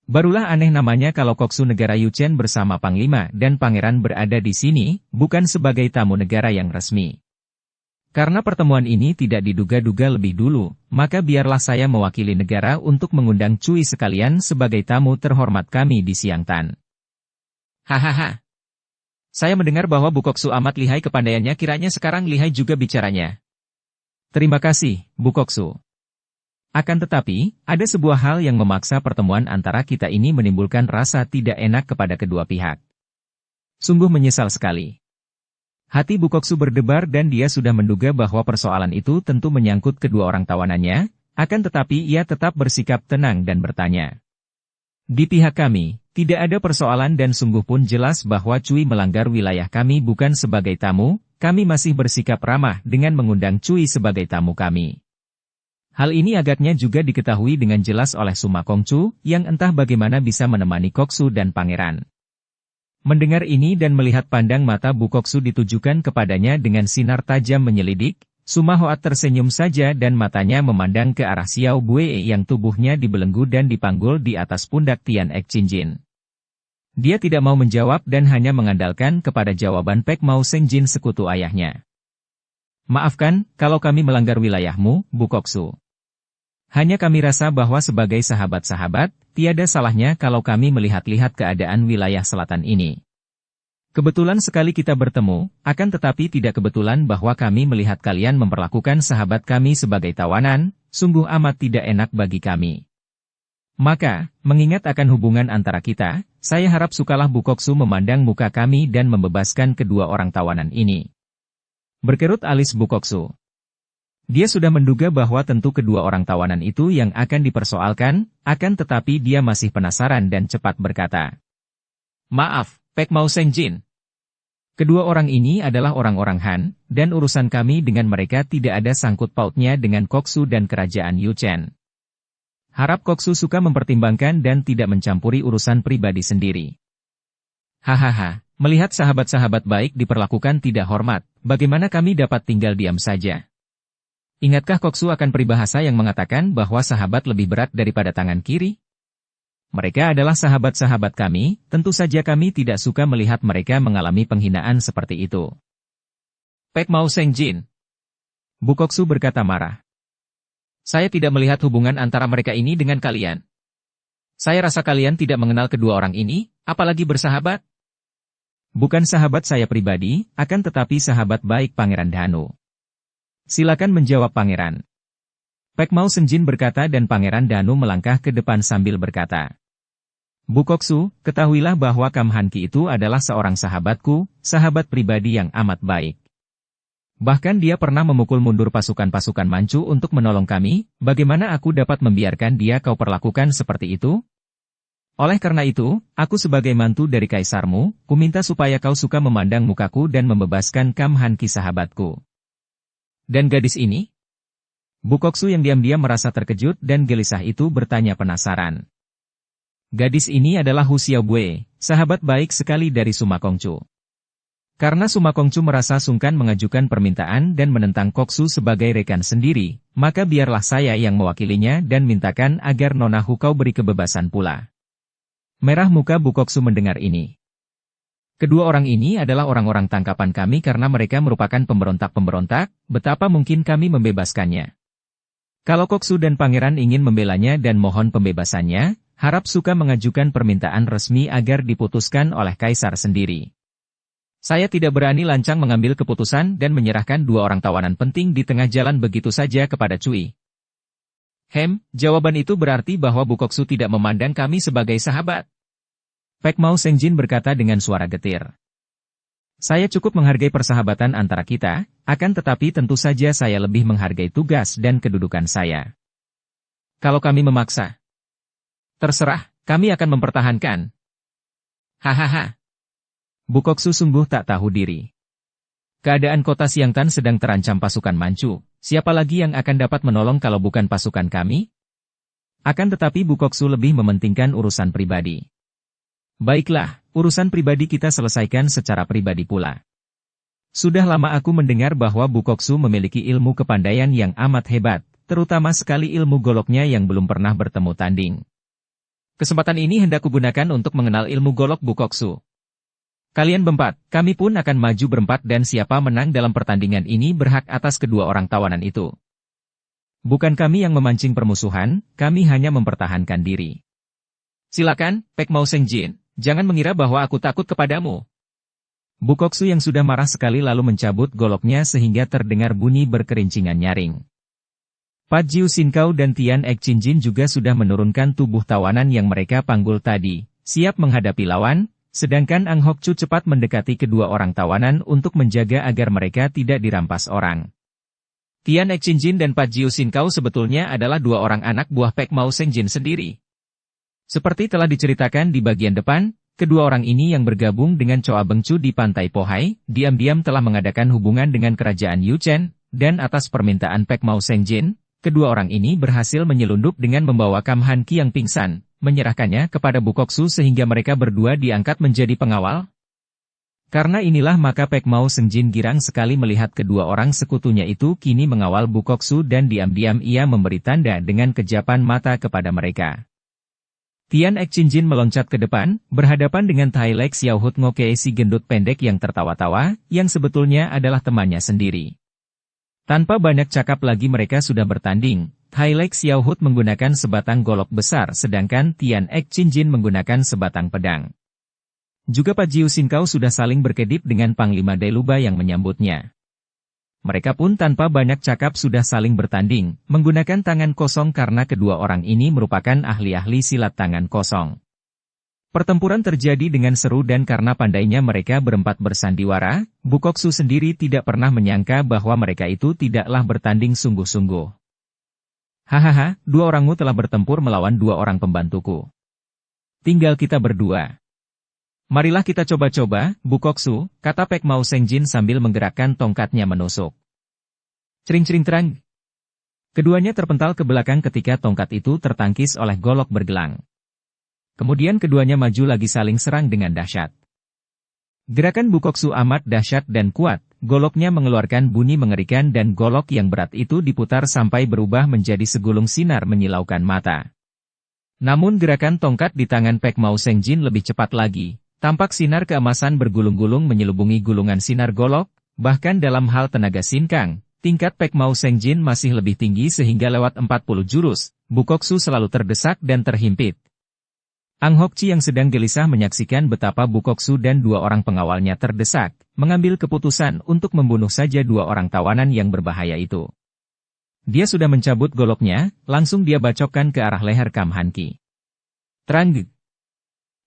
Barulah aneh namanya kalau Koksu negara Yuchen bersama Panglima dan Pangeran berada di sini, bukan sebagai tamu negara yang resmi. Karena pertemuan ini tidak diduga-duga lebih dulu, maka biarlah saya mewakili negara untuk mengundang Cui sekalian sebagai tamu terhormat kami di Xiangtan. Hahaha. Saya mendengar bahwa Bu Koksu amat lihai kepandaiannya, kiranya sekarang lihai juga bicaranya. Terima kasih, Bu Koksu. Akan tetapi, ada sebuah hal yang memaksa pertemuan antara kita ini menimbulkan rasa tidak enak kepada kedua pihak. Sungguh menyesal sekali. Hati Bu Koksu berdebar dan dia sudah menduga bahwa persoalan itu tentu menyangkut kedua orang tawanannya, akan tetapi ia tetap bersikap tenang dan bertanya. Di pihak kami, tidak ada persoalan dan sungguh pun jelas bahwa Cui melanggar wilayah kami bukan sebagai tamu, kami masih bersikap ramah dengan mengundang Cui sebagai tamu kami. Hal ini agaknya juga diketahui dengan jelas oleh Suma Kongcu, yang entah bagaimana bisa menemani Koksu dan pangeran. Mendengar ini dan melihat pandang mata Bu Koksu ditujukan kepadanya dengan sinar tajam menyelidik, Suma Hoat tersenyum saja dan matanya memandang ke arah Xiao Bue yang tubuhnya dibelenggu dan dipanggul di atas pundak Tian Ek Chin. Dia tidak mau menjawab dan hanya mengandalkan kepada jawaban Pek Mao Sengjin sekutu ayahnya. Maafkan, kalau kami melanggar wilayahmu, Bu Koksu. Hanya kami rasa bahwa sebagai sahabat-sahabat, tiada salahnya kalau kami melihat-lihat keadaan wilayah selatan ini. Kebetulan sekali kita bertemu, akan tetapi tidak kebetulan bahwa kami melihat kalian memperlakukan sahabat kami sebagai tawanan, sungguh amat tidak enak bagi kami. Maka, mengingat akan hubungan antara kita, saya harap sukalah Bu Koksu memandang muka kami dan membebaskan kedua orang tawanan ini. Berkerut alis Bu Koksu. Dia sudah menduga bahwa tentu kedua orang tawanan itu yang akan dipersoalkan, akan tetapi dia masih penasaran dan cepat berkata. Maaf, Pek Mao Sengjin. Kedua orang ini adalah orang-orang Han, dan urusan kami dengan mereka tidak ada sangkut pautnya dengan Koksu dan kerajaan Yuchen. Harap Koksu suka mempertimbangkan dan tidak mencampuri urusan pribadi sendiri. Hahaha, melihat sahabat-sahabat baik diperlakukan tidak hormat, bagaimana kami dapat tinggal diam saja? Ingatkah Koksu akan peribahasa yang mengatakan bahwa sahabat lebih berat daripada tangan kiri? Mereka adalah sahabat-sahabat kami, tentu saja kami tidak suka melihat mereka mengalami penghinaan seperti itu. Pek Mao Sengjin. Bu Koksu berkata marah. Saya tidak melihat hubungan antara mereka ini dengan kalian. Saya rasa kalian tidak mengenal kedua orang ini, apalagi bersahabat. Bukan sahabat saya pribadi, akan tetapi sahabat baik Pangeran Danu. Silakan menjawab Pangeran. Pek Mao Sengjin berkata dan Pangeran Danu melangkah ke depan sambil berkata. Bu Koksu, ketahuilah bahwa Kam Hanki itu adalah seorang sahabatku, sahabat pribadi yang amat baik. Bahkan dia pernah memukul mundur pasukan-pasukan Manchu untuk menolong kami, bagaimana aku dapat membiarkan dia kau perlakukan seperti itu? Oleh karena itu, aku sebagai mantu dari kaisarmu, kuminta supaya kau suka memandang mukaku dan membebaskan Kam Hanki sahabatku. Dan gadis ini? Bu Koksu yang diam-diam merasa terkejut dan gelisah itu bertanya penasaran. Gadis ini adalah Hu Xiaobue, sahabat baik sekali dari Suma Kongcu. Karena Suma Kongcu merasa sungkan mengajukan permintaan dan menentang Koksu sebagai rekan sendiri, maka biarlah saya yang mewakilinya dan mintakan agar Nona Hu kau beri kebebasan pula. Merah muka Bu Koksu mendengar ini. Kedua orang ini adalah orang-orang tangkapan kami karena mereka merupakan pemberontak-pemberontak, betapa mungkin kami membebaskannya. Kalau Koksu dan Pangeran ingin membelanya dan mohon pembebasannya, harap suka mengajukan permintaan resmi agar diputuskan oleh Kaisar sendiri. Saya tidak berani lancang mengambil keputusan dan menyerahkan dua orang tawanan penting di tengah jalan begitu saja kepada Cui. Jawaban itu berarti bahwa Bu Koksu tidak memandang kami sebagai sahabat. Pek Mao Sengjin berkata dengan suara getir. Saya cukup menghargai persahabatan antara kita, akan tetapi tentu saja saya lebih menghargai tugas dan kedudukan saya. Kalau kami memaksa, terserah, kami akan mempertahankan. Hahaha. Bu Koksu sungguh tak tahu diri. Keadaan kota Xiangtan sedang terancam pasukan Manchu, siapa lagi yang akan dapat menolong kalau bukan pasukan kami? Akan tetapi Bu Koksu lebih mementingkan urusan pribadi. Baiklah, urusan pribadi kita selesaikan secara pribadi pula. Sudah lama aku mendengar bahwa Bu Koksu memiliki ilmu kepandaian yang amat hebat, terutama sekali ilmu goloknya yang belum pernah bertemu tanding. Kesempatan ini hendak kugunakan untuk mengenal ilmu golok Bu Koksu. Kalian berempat, kami pun akan maju berempat dan siapa menang dalam pertandingan ini berhak atas kedua orang tawanan itu. Bukan kami yang memancing permusuhan, kami hanya mempertahankan diri. Silakan, Pek Mao Sengjin. Jangan mengira bahwa aku takut kepadamu. Bu Koksu yang sudah marah sekali lalu mencabut goloknya sehingga terdengar bunyi berkerincingan nyaring. Pat Jiu Sinkau dan Tian Ek Chin juga sudah menurunkan tubuh tawanan yang mereka panggul tadi, siap menghadapi lawan, sedangkan Ang Hok Chu cepat mendekati kedua orang tawanan untuk menjaga agar mereka tidak dirampas orang. Tian Ek Chin dan Pat Jiu Sinkau sebetulnya adalah dua orang anak buah Pek Mao Sengjin sendiri. Seperti telah diceritakan di bagian depan, kedua orang ini yang bergabung dengan Choa Bengcu di Pantai Pohai, diam-diam telah mengadakan hubungan dengan kerajaan Yuchen, dan atas permintaan Pek Mao Sengjin, kedua orang ini berhasil menyelundup dengan membawa Kam Han Ki yang pingsan, menyerahkannya kepada Bukoksu sehingga mereka berdua diangkat menjadi pengawal. Karena inilah maka Pek Mao Senjin girang sekali melihat kedua orang sekutunya itu kini mengawal Bukoksu dan diam-diam ia memberi tanda dengan kejapan mata kepada mereka. Tian Ek Chin meloncat ke depan, berhadapan dengan Tai Lek Xiaohut Ngoke si gendut pendek yang tertawa-tawa, yang sebetulnya adalah temannya sendiri. Tanpa banyak cakap lagi mereka sudah bertanding. Tai Lek Xiaohut menggunakan sebatang golok besar sedangkan Tian Ek Chin menggunakan sebatang pedang. Juga Pak Jiu Sinkau sudah saling berkedip dengan Panglima Deluba yang menyambutnya. Mereka pun tanpa banyak cakap sudah saling bertanding, menggunakan tangan kosong karena kedua orang ini merupakan ahli-ahli silat tangan kosong. Pertempuran terjadi dengan seru dan karena pandainya mereka berempat bersandiwara, Bukoksu sendiri tidak pernah menyangka bahwa mereka itu tidaklah bertanding sungguh-sungguh. Hahaha, dua orangmu telah bertempur melawan dua orang pembantuku. Tinggal kita berdua. Marilah kita coba-coba, Bukoksu, kata Pek Mao Senjin sambil menggerakkan tongkatnya menusuk. Cering-cering-terang. Keduanya terpental ke belakang ketika tongkat itu tertangkis oleh golok bergelang. Kemudian keduanya maju lagi saling serang dengan dahsyat. Gerakan Bukoksu amat dahsyat dan kuat, goloknya mengeluarkan bunyi mengerikan dan golok yang berat itu diputar sampai berubah menjadi segulung sinar menyilaukan mata. Namun gerakan tongkat di tangan Pek Mao Senjin lebih cepat lagi. Tampak sinar keemasan bergulung-gulung menyelubungi gulungan sinar golok, bahkan dalam hal tenaga sinkang, tingkat Pek Mao Senjin masih lebih tinggi sehingga lewat 40 jurus, Bukoksu selalu terdesak dan terhimpit. Ang Hokchi yang sedang gelisah menyaksikan betapa Bukoksu dan dua orang pengawalnya terdesak, mengambil keputusan untuk membunuh saja dua orang tawanan yang berbahaya itu. Dia sudah mencabut goloknya, langsung dia bacokkan ke arah leher Kam Han Ki. Trang!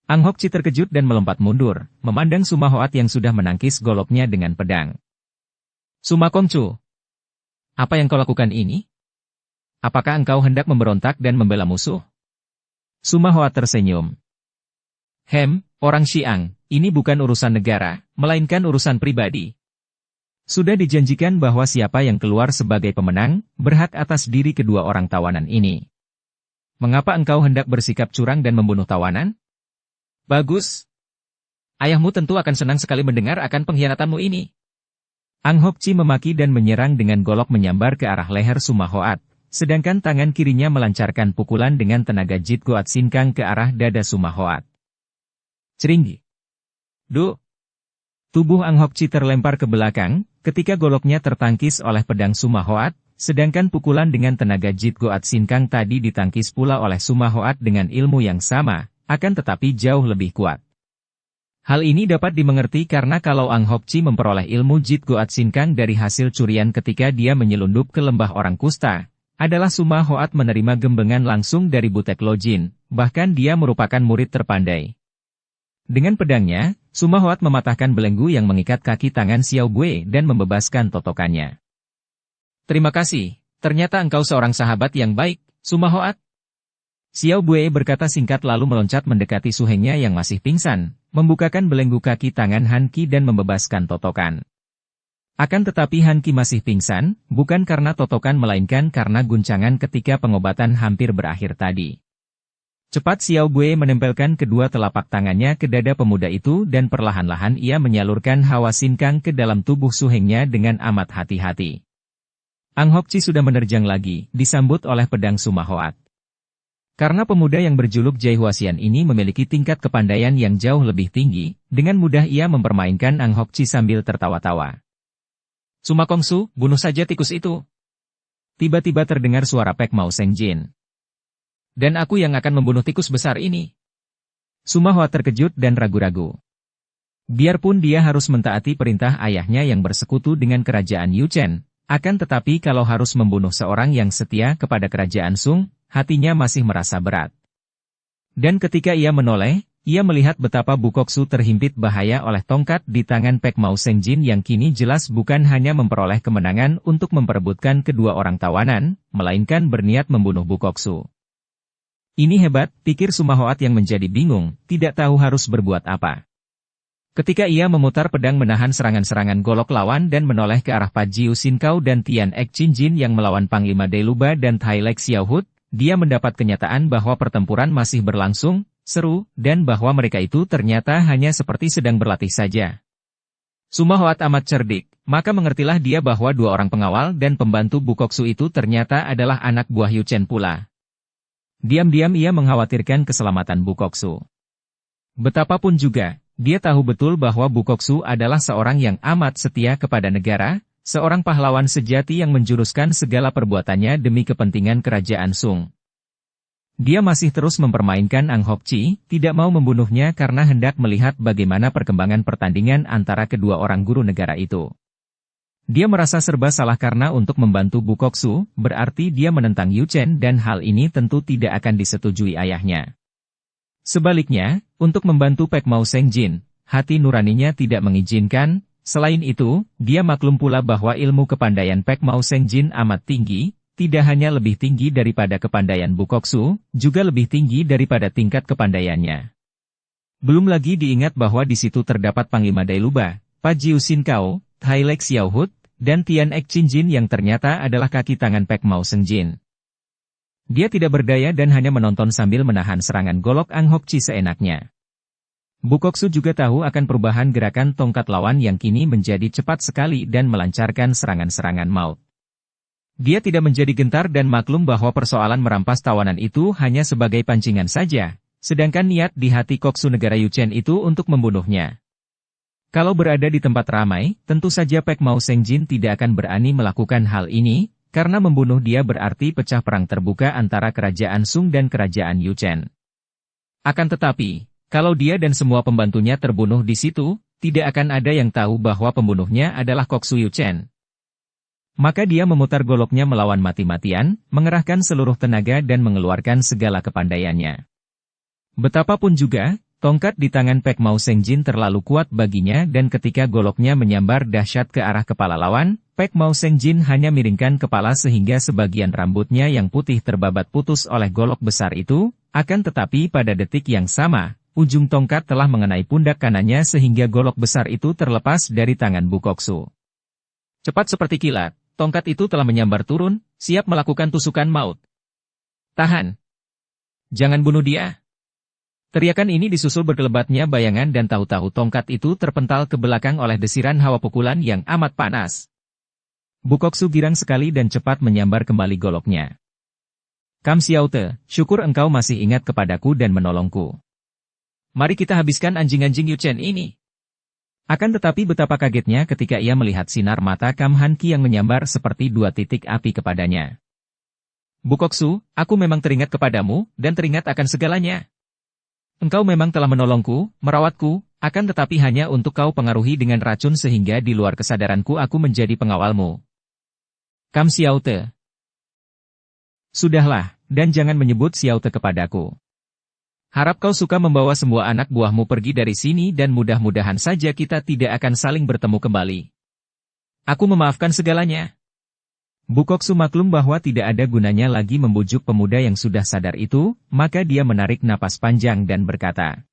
Ang Hokchi terkejut dan melompat mundur, memandang Suma Hoat yang sudah menangkis goloknya dengan pedang. Suma Kongcu, apa yang kau lakukan ini? Apakah engkau hendak memberontak dan membela musuh? Suma Hoat tersenyum. Orang Xiang, ini bukan urusan negara, melainkan urusan pribadi. Sudah dijanjikan bahwa siapa yang keluar sebagai pemenang, berhak atas diri kedua orang tawanan ini. Mengapa engkau hendak bersikap curang dan membunuh tawanan? Bagus. Ayahmu tentu akan senang sekali mendengar akan pengkhianatanmu ini. Ang Hokchi memaki dan menyerang dengan golok menyambar ke arah leher Suma Hoat, sedangkan tangan kirinya melancarkan pukulan dengan tenaga Jit Goat Sinkang ke arah dada Suma Hoat. Ceringgi. Duh. Tubuh Ang Hokchi terlempar ke belakang, ketika goloknya tertangkis oleh pedang Suma Hoat, sedangkan pukulan dengan tenaga Jit Goat Sinkang tadi ditangkis pula oleh Suma Hoat dengan ilmu yang sama, akan tetapi jauh lebih kuat. Hal ini dapat dimengerti karena kalau Ang Hokchi memperoleh ilmu Jit Goat Sinkang dari hasil curian ketika dia menyelundup ke lembah orang kusta, adalah Suma Hoat menerima gembengan langsung dari Butek Lojin, bahkan dia merupakan murid terpandai. Dengan pedangnya, Suma Hoat mematahkan belenggu yang mengikat kaki tangan Xiao Bue dan membebaskan totokannya. Terima kasih, ternyata engkau seorang sahabat yang baik, Suma Hoat. Xiao Bue berkata singkat lalu meloncat mendekati suhengnya yang masih pingsan, membukakan belenggu kaki tangan Han Ki dan membebaskan totokan. Akan tetapi Han Ki masih pingsan, bukan karena totokan melainkan karena guncangan ketika pengobatan hampir berakhir tadi. Cepat Xiao Bue menempelkan kedua telapak tangannya ke dada pemuda itu dan perlahan-lahan ia menyalurkan hawa sinkang ke dalam tubuh suhengnya dengan amat hati-hati. Ang Hokchi sudah menerjang lagi, disambut oleh pedang Suma Hoat. Karena pemuda yang berjuluk Jai Huasian ini memiliki tingkat kepandaian yang jauh lebih tinggi, dengan mudah ia mempermainkan Ang Hokchi sambil tertawa-tawa. Suma Kongsu, bunuh saja tikus itu. Tiba-tiba terdengar suara Pek Mao Senjin. Dan aku yang akan membunuh tikus besar ini. Suma Hoa terkejut dan ragu-ragu. Biarpun dia harus mentaati perintah ayahnya yang bersekutu dengan kerajaan Yuchen, akan tetapi kalau harus membunuh seorang yang setia kepada kerajaan Sung, hatinya masih merasa berat. Dan ketika ia menoleh, ia melihat betapa Bukoksu terhimpit bahaya oleh tongkat di tangan Pek Mao Senjin yang kini jelas bukan hanya memperoleh kemenangan untuk memperebutkan kedua orang tawanan, melainkan berniat membunuh Bukoksu. Ini hebat, pikir Suma Hoat yang menjadi bingung, tidak tahu harus berbuat apa. Ketika ia memutar pedang menahan serangan-serangan golok lawan dan menoleh ke arah Pajiu Sinkau dan Tian Ek Chinjin yang melawan Panglima Deluba dan Tai Lek Xiaohut, dia mendapat kenyataan bahwa pertempuran masih berlangsung, seru, dan bahwa mereka itu ternyata hanya seperti sedang berlatih saja. Suma Hoat amat cerdik, maka mengertilah dia bahwa dua orang pengawal dan pembantu Bukoksu itu ternyata adalah anak buah Yu Chen pula. Diam-diam ia mengkhawatirkan keselamatan Bukoksu. Betapapun juga, dia tahu betul bahwa Bukoksu adalah seorang yang amat setia kepada negara, seorang pahlawan sejati yang menjuruskan segala perbuatannya demi kepentingan kerajaan Sung. Dia masih terus mempermainkan Ang Hokchi, tidak mau membunuhnya karena hendak melihat bagaimana perkembangan pertandingan antara kedua orang guru negara itu. Dia merasa serba salah karena untuk membantu Bukoksu, berarti dia menentang Yu Chen dan hal ini tentu tidak akan disetujui ayahnya. Sebaliknya, untuk membantu Pek Mao Sengjin, hati nuraninya tidak mengizinkan. Selain itu, dia maklum pula bahwa ilmu kepandaian Pek Mao Sengjin amat tinggi, tidak hanya lebih tinggi daripada kepandaian Bukoksu, juga lebih tinggi daripada tingkat kepandaiannya. Belum lagi diingat bahwa di situ terdapat Panglima Deluba, Pajiu Sinkau, Tai Lek Xiaohut, dan Tian Ek Chinjin yang ternyata adalah kaki tangan Pek Mao Sengjin. Dia tidak berdaya dan hanya menonton sambil menahan serangan golok Ang Hokchi seenaknya. Bukoksu juga tahu akan perubahan gerakan tongkat lawan yang kini menjadi cepat sekali dan melancarkan serangan-serangan maut. Dia tidak menjadi gentar dan maklum bahwa persoalan merampas tawanan itu hanya sebagai pancingan saja, sedangkan niat di hati Koksu negara Yu Chen itu untuk membunuhnya. Kalau berada di tempat ramai, tentu saja Pek Mao Sengjin tidak akan berani melakukan hal ini, karena membunuh dia berarti pecah perang terbuka antara kerajaan Sung dan kerajaan Yu Chen. Akan tetapi, kalau dia dan semua pembantunya terbunuh di situ, tidak akan ada yang tahu bahwa pembunuhnya adalah Koksu Yu Chen. Maka dia memutar goloknya melawan mati-matian, mengerahkan seluruh tenaga dan mengeluarkan segala kepandaiannya. Betapapun juga, tongkat di tangan Pek Mao Sengjin terlalu kuat baginya dan ketika goloknya menyambar dahsyat ke arah kepala lawan, Pek Mao Sengjin hanya miringkan kepala sehingga sebagian rambutnya yang putih terbabat putus oleh golok besar itu, akan tetapi pada detik yang sama, ujung tongkat telah mengenai pundak kanannya sehingga golok besar itu terlepas dari tangan Bukoksu. Cepat seperti kilat, tongkat itu telah menyambar turun, siap melakukan tusukan maut. Tahan! Jangan bunuh dia! Teriakan ini disusul berkelebatnya bayangan dan tahu-tahu tongkat itu terpental ke belakang oleh desiran hawa pukulan yang amat panas. Bukoksu girang sekali dan cepat menyambar kembali goloknya. Kam Xiaote, syukur engkau masih ingat kepadaku dan menolongku. Mari kita habiskan anjing-anjing Yu Chen ini. Akan tetapi betapa kagetnya ketika ia melihat sinar mata Kam Hanki yang menyambar seperti dua titik api kepadanya. Bukoksu, aku memang teringat kepadamu, dan teringat akan segalanya. Engkau memang telah menolongku, merawatku, akan tetapi hanya untuk kau pengaruhi dengan racun sehingga di luar kesadaranku aku menjadi pengawalmu. Kam Xiaote. Sudahlah, dan jangan menyebut Xiaote kepadaku. Harap kau suka membawa semua anak buahmu pergi dari sini dan mudah-mudahan saja kita tidak akan saling bertemu kembali. Aku memaafkan segalanya. Bukoksu maklum bahwa tidak ada gunanya lagi membujuk pemuda yang sudah sadar itu, maka dia menarik napas panjang dan berkata,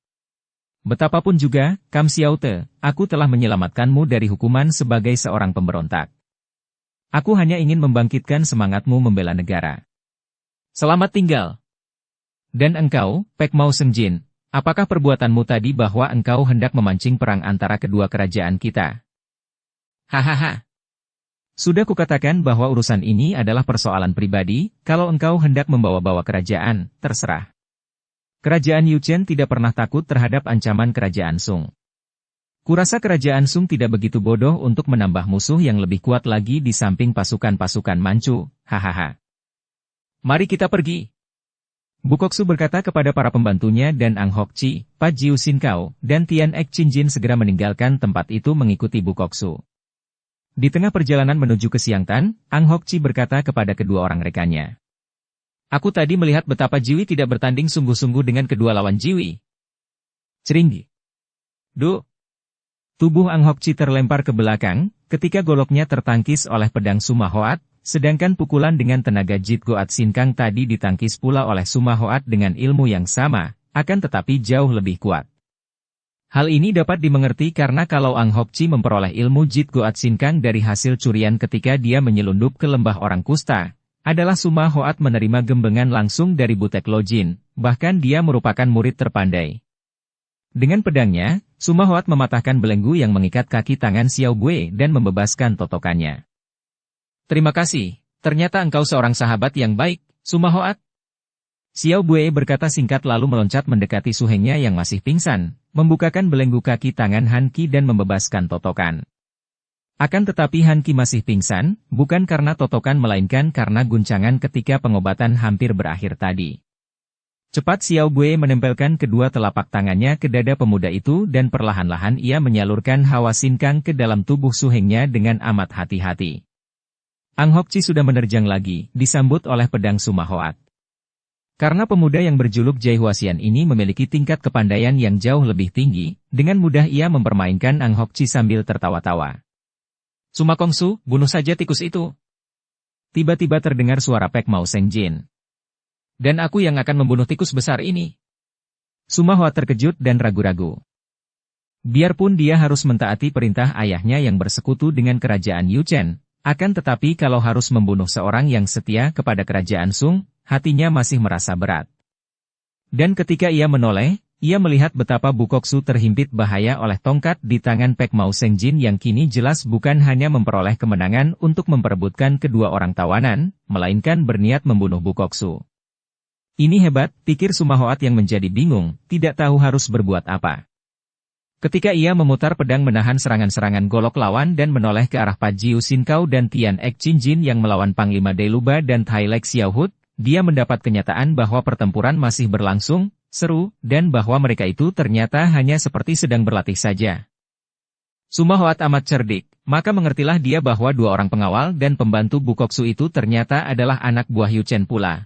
betapapun juga, Kam Xiaote, aku telah menyelamatkanmu dari hukuman sebagai seorang pemberontak. Aku hanya ingin membangkitkan semangatmu membela negara. Selamat tinggal. Dan engkau, Pek Mao Sengjin, apakah perbuatanmu tadi bahwa engkau hendak memancing perang antara kedua kerajaan kita? Hahaha. Sudah kukatakan bahwa urusan ini adalah persoalan pribadi, kalau engkau hendak membawa-bawa kerajaan, terserah. Kerajaan Yu Chen tidak pernah takut terhadap ancaman kerajaan Sung. Kurasa kerajaan Sung tidak begitu bodoh untuk menambah musuh yang lebih kuat lagi di samping pasukan-pasukan Manchu, hahaha. Mari kita pergi. Bukoksu berkata kepada para pembantunya dan Ang Hokchi, Pajiu Sinkau, dan Tian Ek Chinjin segera meninggalkan tempat itu mengikuti Bukoksu. Di tengah perjalanan menuju ke Xiangtan, Ang Hokchi berkata kepada kedua orang rekannya. Aku tadi melihat betapa Jiwi tidak bertanding sungguh-sungguh dengan kedua lawan Jiwi. Ceringgi. Duh. Tubuh Ang Hokchi terlempar ke belakang, ketika goloknya tertangkis oleh pedang Suma Hoat, sedangkan pukulan dengan tenaga Jit Goat Sinkang tadi ditangkis pula oleh Suma Hoat dengan ilmu yang sama, akan tetapi jauh lebih kuat. Hal ini dapat dimengerti karena kalau Ang Hokchi memperoleh ilmu Jit Goat Sinkang dari hasil curian ketika dia menyelundup ke lembah orang kusta, adalah Suma Hoat menerima gembengan langsung dari Butek Lojin, bahkan dia merupakan murid terpandai. Dengan pedangnya, Suma Hoat mematahkan belenggu yang mengikat kaki tangan Xiao Bue dan membebaskan totokannya. Terima kasih, ternyata engkau seorang sahabat yang baik, Suma Hoat. Xiao Bue berkata singkat lalu meloncat mendekati suhengnya yang masih pingsan, membukakan belenggu kaki tangan Han Qi dan membebaskan totokan. Akan tetapi Han Qi masih pingsan, bukan karena totokan melainkan karena guncangan ketika pengobatan hampir berakhir tadi. Cepat Xiao Bue menempelkan kedua telapak tangannya ke dada pemuda itu dan perlahan-lahan ia menyalurkan hawa sinkang ke dalam tubuh suhengnya dengan amat hati-hati. Ang Hokchi sudah menerjang lagi, disambut oleh pedang Suma Hoat. Karena pemuda yang berjuluk Jai Huasian ini memiliki tingkat kepandaian yang jauh lebih tinggi, dengan mudah ia mempermainkan Ang Hokchi sambil tertawa-tawa. Suma Kongsu, bunuh saja tikus itu. Tiba-tiba terdengar suara Pek Mao Sengjin. Dan aku yang akan membunuh tikus besar ini. Suma Hoat terkejut dan ragu-ragu. Biarpun dia harus mentaati perintah ayahnya yang bersekutu dengan kerajaan Yuchen, akan tetapi kalau harus membunuh seorang yang setia kepada kerajaan Sung, hatinya masih merasa berat. Dan ketika ia menoleh, ia melihat betapa Bukoksu terhimpit bahaya oleh tongkat di tangan Pek Mao Sengjin yang kini jelas bukan hanya memperoleh kemenangan untuk memperebutkan kedua orang tawanan, melainkan berniat membunuh Bukoksu. Ini hebat, pikir Suma Hoat yang menjadi bingung, tidak tahu harus berbuat apa. Ketika ia memutar pedang menahan serangan-serangan golok lawan dan menoleh ke arah Pajiu Sinkau dan Tian Ek Chinjin yang melawan Panglima Dailuba dan Tai Lek Xiaohut, dia mendapat kenyataan bahwa pertempuran masih berlangsung, seru, dan bahwa mereka itu ternyata hanya seperti sedang berlatih saja. Suma Hoat amat cerdik, maka mengertilah dia bahwa dua orang pengawal dan pembantu Bukoksu itu ternyata adalah anak buah Yuchen pula.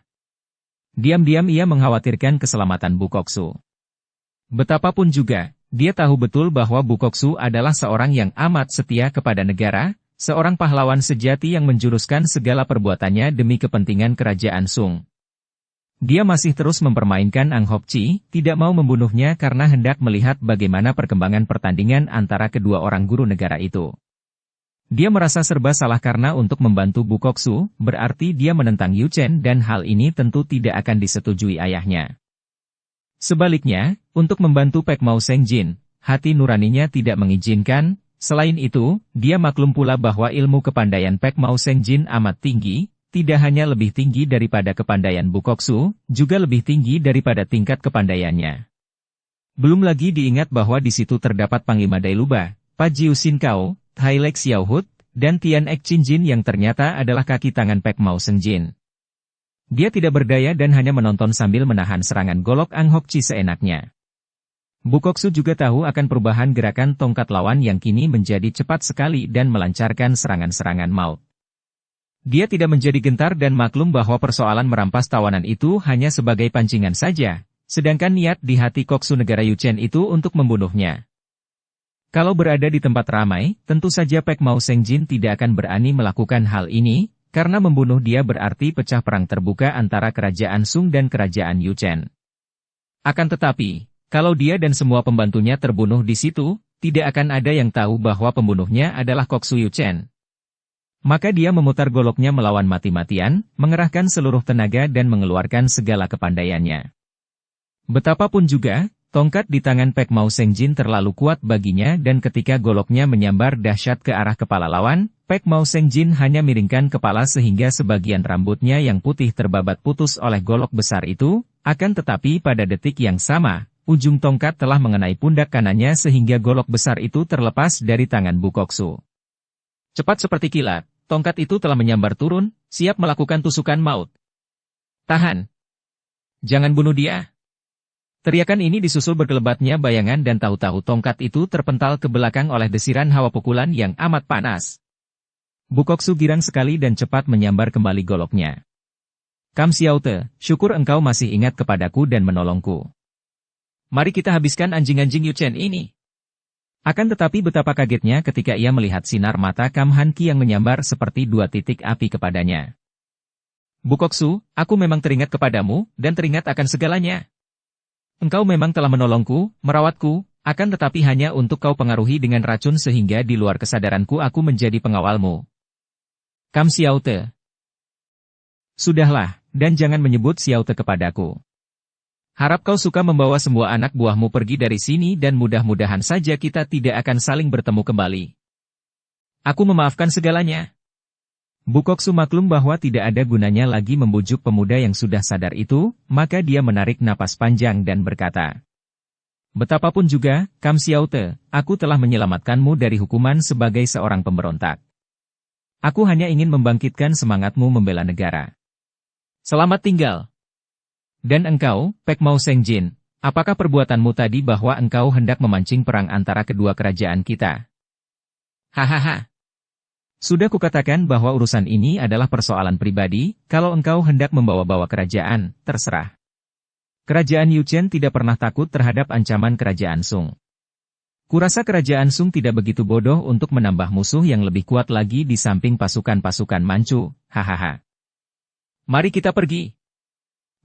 Diam-diam ia mengkhawatirkan keselamatan Bukoksu. Betapapun juga, dia tahu betul bahwa Bukoksu adalah seorang yang amat setia kepada negara, seorang pahlawan sejati yang menjuruskan segala perbuatannya demi kepentingan kerajaan Sung. Dia masih terus mempermainkan Ang Hokchi, tidak mau membunuhnya karena hendak melihat bagaimana perkembangan pertandingan antara kedua orang guru negara itu. Dia merasa serba salah karena untuk membantu Bukoksu, berarti dia menentang Yuchen dan hal ini tentu tidak akan disetujui ayahnya. Sebaliknya, untuk membantu Pek Mao Sengjin, hati nuraninya tidak mengizinkan. Selain itu, dia maklum pula bahwa ilmu kepandaian Pek Mao Sengjin amat tinggi, tidak hanya lebih tinggi daripada kepandaian Bukoksu, juga lebih tinggi daripada tingkat kepandaiannya. Belum lagi diingat bahwa di situ terdapat Panglima Dailuba, Pajiu Sinkau, Tai Lek Xiaohut, dan Tian Ek Chinjin yang ternyata adalah kaki tangan Pek Mao Sengjin. Dia tidak berdaya dan hanya menonton sambil menahan serangan golok Ang Hokchi seenaknya. Bukoksu juga tahu akan perubahan gerakan tongkat lawan yang kini menjadi cepat sekali dan melancarkan serangan-serangan maut. Dia tidak menjadi gentar dan maklum bahwa persoalan merampas tawanan itu hanya sebagai pancingan saja, sedangkan niat di hati Koksu negara Yuchen itu untuk membunuhnya. Kalau berada di tempat ramai, tentu saja Pek Mao Sengjin tidak akan berani melakukan hal ini, karena membunuh dia berarti pecah perang terbuka antara kerajaan Sung dan kerajaan Yuchen. Akan tetapi, kalau dia dan semua pembantunya terbunuh di situ, tidak akan ada yang tahu bahwa pembunuhnya adalah Koksu Yuchen. Maka dia memutar goloknya melawan mati-matian, mengerahkan seluruh tenaga dan mengeluarkan segala kepandaiannya. Betapapun juga, tongkat di tangan Pek Mao Sengjin terlalu kuat baginya dan ketika goloknya menyambar dahsyat ke arah kepala lawan, Pek Mao Sengjin hanya miringkan kepala sehingga sebagian rambutnya yang putih terbabat putus oleh golok besar itu, akan tetapi pada detik yang sama, ujung tongkat telah mengenai pundak kanannya sehingga golok besar itu terlepas dari tangan Bukoksu. Cepat seperti kilat, tongkat itu telah menyambar turun, siap melakukan tusukan maut. Tahan! Jangan bunuh dia! Teriakan ini disusul berkelebatnya bayangan dan tahu-tahu tongkat itu terpental ke belakang oleh desiran hawa pukulan yang amat panas. Bukoksu girang sekali dan cepat menyambar kembali goloknya. Kam Xiaote, syukur engkau masih ingat kepadaku dan menolongku. Mari kita habiskan anjing-anjing Yuchen ini. Akan tetapi betapa kagetnya ketika ia melihat sinar mata Kam Han Qi yang menyambar seperti dua titik api kepadanya. Bukoksu, aku memang teringat kepadamu, dan teringat akan segalanya. Engkau memang telah menolongku, merawatku, Akan tetapi hanya untuk kau pengaruhi dengan racun sehingga di luar kesadaranku aku menjadi pengawalmu. Kam Xiaote. Sudahlah, dan jangan menyebut Xiaote kepadaku. Harap kau suka membawa semua anak buahmu pergi dari sini dan mudah-mudahan saja kita tidak akan saling bertemu kembali. Aku memaafkan segalanya. Bukoksu maklum bahwa tidak ada gunanya lagi membujuk pemuda yang sudah sadar itu, maka dia menarik napas panjang dan berkata, betapapun juga, Kam Xiaote, aku telah menyelamatkanmu dari hukuman sebagai seorang pemberontak. Aku hanya ingin membangkitkan semangatmu membela negara. Selamat tinggal. Dan engkau, Pek Mao Sengjin, apakah perbuatanmu tadi bahwa engkau hendak memancing perang antara kedua kerajaan kita? Hahaha. Sudah kukatakan bahwa urusan ini adalah persoalan pribadi, kalau engkau hendak membawa-bawa kerajaan, terserah. Kerajaan Yuchen tidak pernah takut terhadap ancaman kerajaan Sung. Kurasa kerajaan Sung tidak begitu bodoh untuk menambah musuh yang lebih kuat lagi di samping pasukan-pasukan Manchu, hahaha. Mari kita pergi.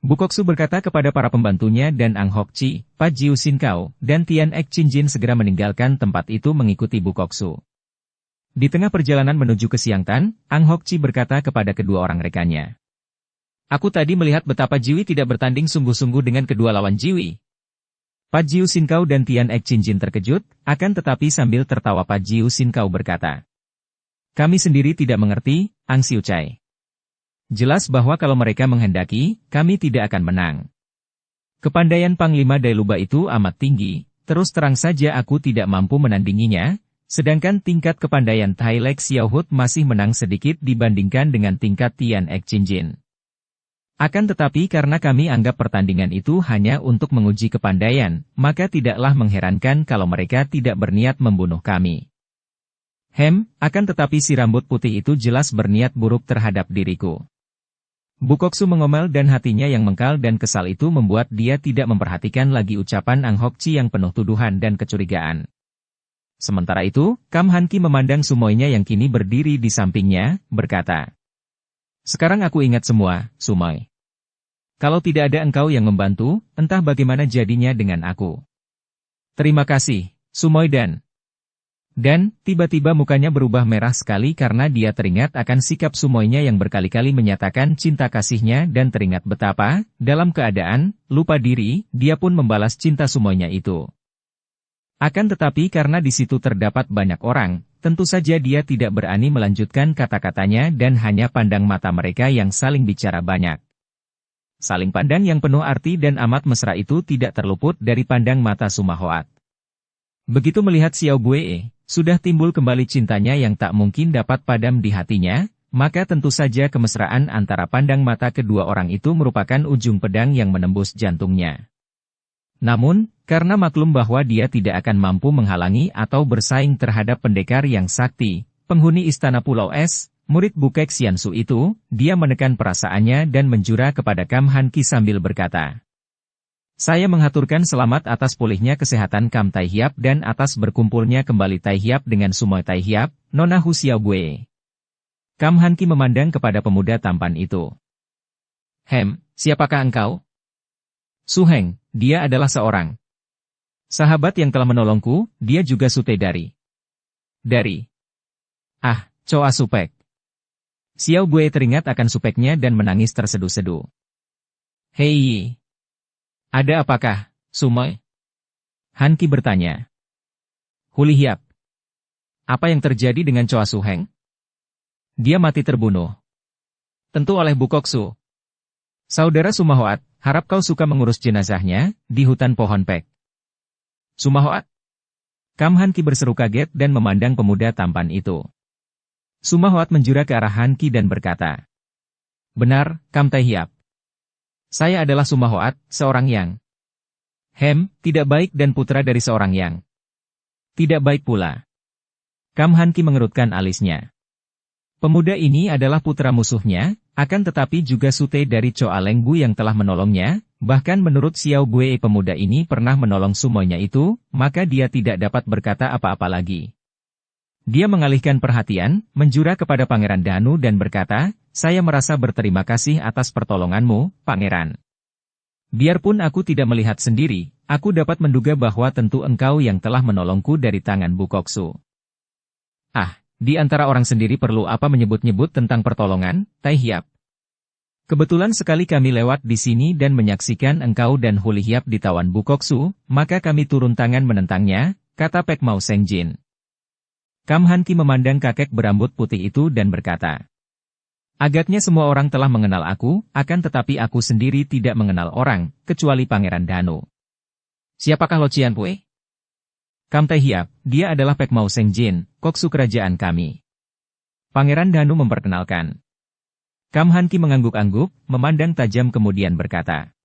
Bukoksu berkata kepada para pembantunya dan Ang Hokchi, Pat Jiu Sin Kao, dan Tian Ek Chin segera meninggalkan tempat itu mengikuti Bukoksu. Di tengah perjalanan menuju ke Xiangtan, Ang Hokchi berkata kepada kedua orang rekannya. Aku tadi melihat betapa Jiwi tidak bertanding sungguh-sungguh dengan kedua lawan Jiwi. Pat Jiu Sin Kao dan Tian Ek Chin terkejut, akan tetapi sambil tertawa Pat Jiu Sin Kao berkata. Kami sendiri tidak mengerti, Ang Xiu Cai. Jelas bahwa kalau mereka menghendaki, kami tidak akan menang. Kepandaian Panglima Dailuba itu amat tinggi, terus terang saja aku tidak mampu menandinginya, sedangkan tingkat kepandaian Tai Lek Xiaohut masih menang sedikit dibandingkan dengan tingkat Tian Ek Chin. Akan tetapi karena kami anggap pertandingan itu hanya untuk menguji kepandaian, maka tidaklah mengherankan kalau mereka tidak berniat membunuh kami. Akan tetapi si rambut putih itu jelas berniat buruk terhadap diriku. Bukoksu mengomel dan hatinya yang mengkal dan kesal itu membuat dia tidak memperhatikan lagi ucapan Ang Hokchi yang penuh tuduhan dan kecurigaan. Sementara itu, Kam Hanki memandang Sumoynya yang kini berdiri di sampingnya, berkata, sekarang aku ingat semua, Sumoy. Kalau tidak ada engkau yang membantu, entah bagaimana jadinya dengan aku. Terima kasih, Sumoy Dan, tiba-tiba mukanya berubah merah sekali karena dia teringat akan sikap Sumoynya yang berkali-kali menyatakan cinta kasihnya dan teringat betapa, dalam keadaan, lupa diri, dia pun membalas cinta Sumoynya itu. Akan tetapi karena di situ terdapat banyak orang, tentu saja dia tidak berani melanjutkan kata-katanya dan hanya pandang mata mereka yang saling bicara banyak. Saling pandang yang penuh arti dan amat mesra itu tidak terluput dari pandang mata Sumahoat. Begitu melihat Xiao Buee, sudah timbul kembali cintanya yang tak mungkin dapat padam di hatinya, maka tentu saja kemesraan antara pandang mata kedua orang itu merupakan ujung pedang yang menembus jantungnya. Namun, karena maklum bahwa dia tidak akan mampu menghalangi atau bersaing terhadap pendekar yang sakti, penghuni Istana Pulau Es, murid Bukek Xiansu itu, dia menekan perasaannya dan menjura kepada Kam Hanki sambil berkata, saya menghaturkan selamat atas pulihnya kesehatan Kam Tai Hiap dan atas berkumpulnya kembali Tai Hiap dengan Sumoy Tai Hiap, Nona Hu Xiao Bue. Kam Hanki memandang kepada pemuda tampan itu. Siapakah engkau? Su Heng, dia adalah seorang sahabat yang telah menolongku, dia juga sute dari. Choa Supek. Xiao Bue teringat akan supeknya dan menangis terseduh-seduh. Hei! Ada apakah, Sumoy? Hanki bertanya. Huli Hiap. Apa yang terjadi dengan Choa Su Heng? Dia mati terbunuh. Tentu oleh Bukoksu. Saudara Sumahoat, harap kau suka mengurus jenazahnya, di hutan pohon pek. Sumahoat? Kam Hanki berseru kaget dan memandang pemuda tampan itu. Sumahoat menjura ke arah Hanki dan berkata. Benar, Kam Tai Hiap. Saya adalah Sumahoat, seorang yang tidak baik dan putra dari seorang yang tidak baik pula. Kam Hanki mengerutkan alisnya. Pemuda ini adalah putra musuhnya, akan tetapi juga sute dari Choa Lengbu yang telah menolongnya, bahkan menurut Xiao Bue pemuda ini pernah menolong Sumoynya itu, maka dia tidak dapat berkata apa-apa lagi. Dia mengalihkan perhatian, menjura kepada Pangeran Danu dan berkata, saya merasa berterima kasih atas pertolonganmu, Pangeran. Biarpun aku tidak melihat sendiri, aku dapat menduga bahwa tentu engkau yang telah menolongku dari tangan Bu Koksu. Ah, di antara orang sendiri perlu apa menyebut-nyebut tentang pertolongan, Tai Hiap? Kebetulan sekali kami lewat di sini dan menyaksikan engkau dan Huli Hiap ditawan Bu Koksu, maka kami turun tangan menentangnya, kata Pek Mao Sengjin. Kam Han Ki memandang kakek berambut putih itu dan berkata, agaknya semua orang telah mengenal aku, akan tetapi aku sendiri tidak mengenal orang, kecuali Pangeran Danu. Siapakah Lo Cian Pue? Kam Tai Hiap, dia adalah Pek Mao Sengjin, koksu kerajaan kami. Pangeran Danu memperkenalkan. Kam Han Ki mengangguk-angguk, memandang tajam kemudian berkata.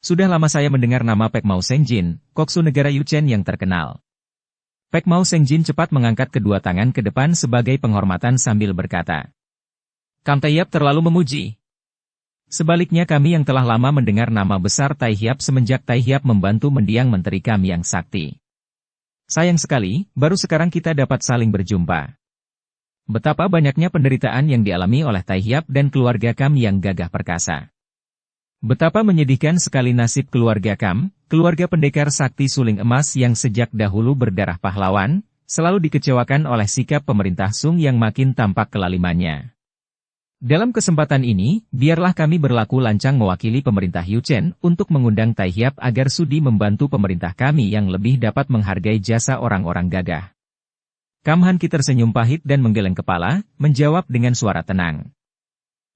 Sudah lama saya mendengar nama Pek Mao Sengjin, koksu negara Yuchen yang terkenal. Pek Mao Sengjin cepat mengangkat kedua tangan ke depan sebagai penghormatan sambil berkata. Kam Tai Hiap terlalu memuji. Sebaliknya kami yang telah lama mendengar nama besar Tai Hiap semenjak Tai Hiap membantu mendiang Menteri Kam yang sakti. Sayang sekali, baru sekarang kita dapat saling berjumpa. Betapa banyaknya penderitaan yang dialami oleh Tai Hiap dan keluarga Kam yang gagah perkasa. Betapa menyedihkan sekali nasib keluarga Kam, keluarga pendekar sakti suling emas yang sejak dahulu berdarah pahlawan, selalu dikecewakan oleh sikap pemerintah Sung yang makin tampak kelalimannya. Dalam kesempatan ini, biarlah kami berlaku lancang mewakili pemerintah Yuchen untuk mengundang Tai Hiap agar sudi membantu pemerintah kami yang lebih dapat menghargai jasa orang-orang gagah. Kam Han Ki tersenyum pahit dan menggeleng kepala, menjawab dengan suara tenang.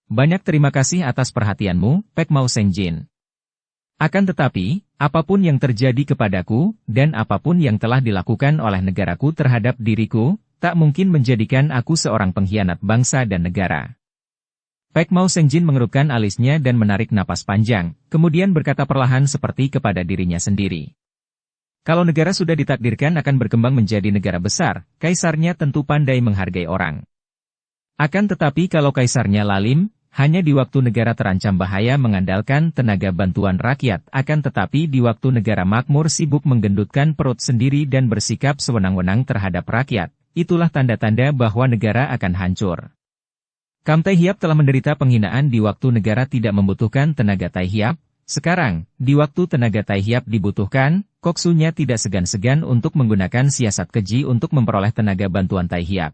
Banyak terima kasih atas perhatianmu, Pek Mao Sengjin. Akan tetapi, apapun yang terjadi kepadaku, dan apapun yang telah dilakukan oleh negaraku terhadap diriku, tak mungkin menjadikan aku seorang pengkhianat bangsa dan negara. Pek Mao Sengjin mengerutkan alisnya dan menarik napas panjang, kemudian berkata perlahan seperti kepada dirinya sendiri. Kalau negara sudah ditakdirkan akan berkembang menjadi negara besar, kaisarnya tentu pandai menghargai orang. Akan tetapi kalau kaisarnya lalim, hanya di waktu negara terancam bahaya mengandalkan tenaga bantuan rakyat, akan tetapi di waktu negara makmur sibuk menggendutkan perut sendiri dan bersikap sewenang-wenang terhadap rakyat, itulah tanda-tanda bahwa negara akan hancur. Kam Tai Hiap telah menderita penghinaan di waktu negara tidak membutuhkan tenaga Tai Hiap. Sekarang, di waktu tenaga Tai Hiap dibutuhkan, koksunya tidak segan-segan untuk menggunakan siasat keji untuk memperoleh tenaga bantuan Tai Hiap.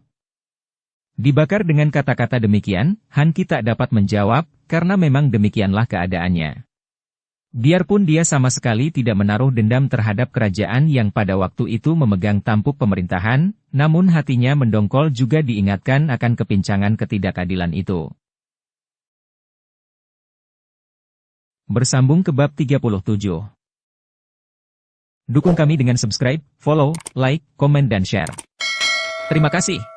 Dibakar dengan kata-kata demikian, Han Ki tak dapat menjawab, karena memang demikianlah keadaannya. Biarpun dia sama sekali tidak menaruh dendam terhadap kerajaan yang pada waktu itu memegang tampuk pemerintahan, namun hatinya mendongkol juga diingatkan akan kepincangan ketidakadilan itu. Bersambung ke bab 37. Dukung kami dengan subscribe, follow, like, komen dan share. Terima kasih.